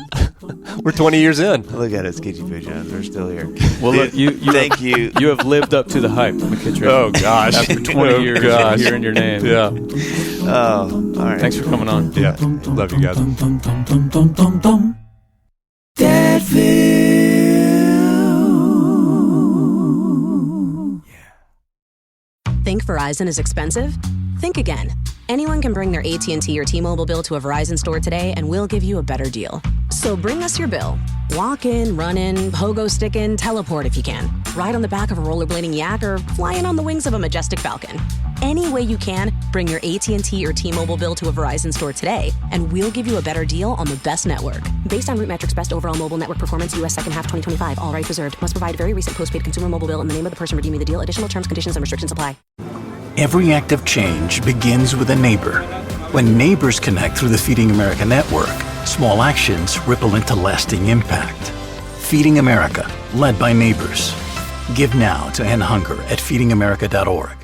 we're 20 years in. Look at us, Kitty Pigeons. We're still here. Well, look, Thank you. You have lived up to the hype, McKittrick. Oh, gosh. After 20 years of hearing your name. Yeah. Oh, all right. Thanks for coming on. Yeah. Love you guys. Think Verizon is expensive? Think again. Anyone can bring their AT&T or T-Mobile bill to a Verizon store today and we'll give you a better deal. So bring us your bill. Walk in, run in, pogo stick in, teleport if you can. Ride on the back of a rollerblading yak or fly in on the wings of a majestic falcon. Any way you can, bring your AT&T or T-Mobile bill to a Verizon store today and we'll give you a better deal on the best network. Based on RootMetrics best overall mobile network performance, U.S. second half 2025. All rights reserved. Must provide very recent postpaid consumer mobile bill in the name of the person redeeming the deal. Additional terms, conditions, and restrictions apply. Every act of change begins with a neighbor. When neighbors connect through the Feeding America network, small actions ripple into lasting impact. Feeding America, led by neighbors. Give now to end hunger at feedingamerica.org.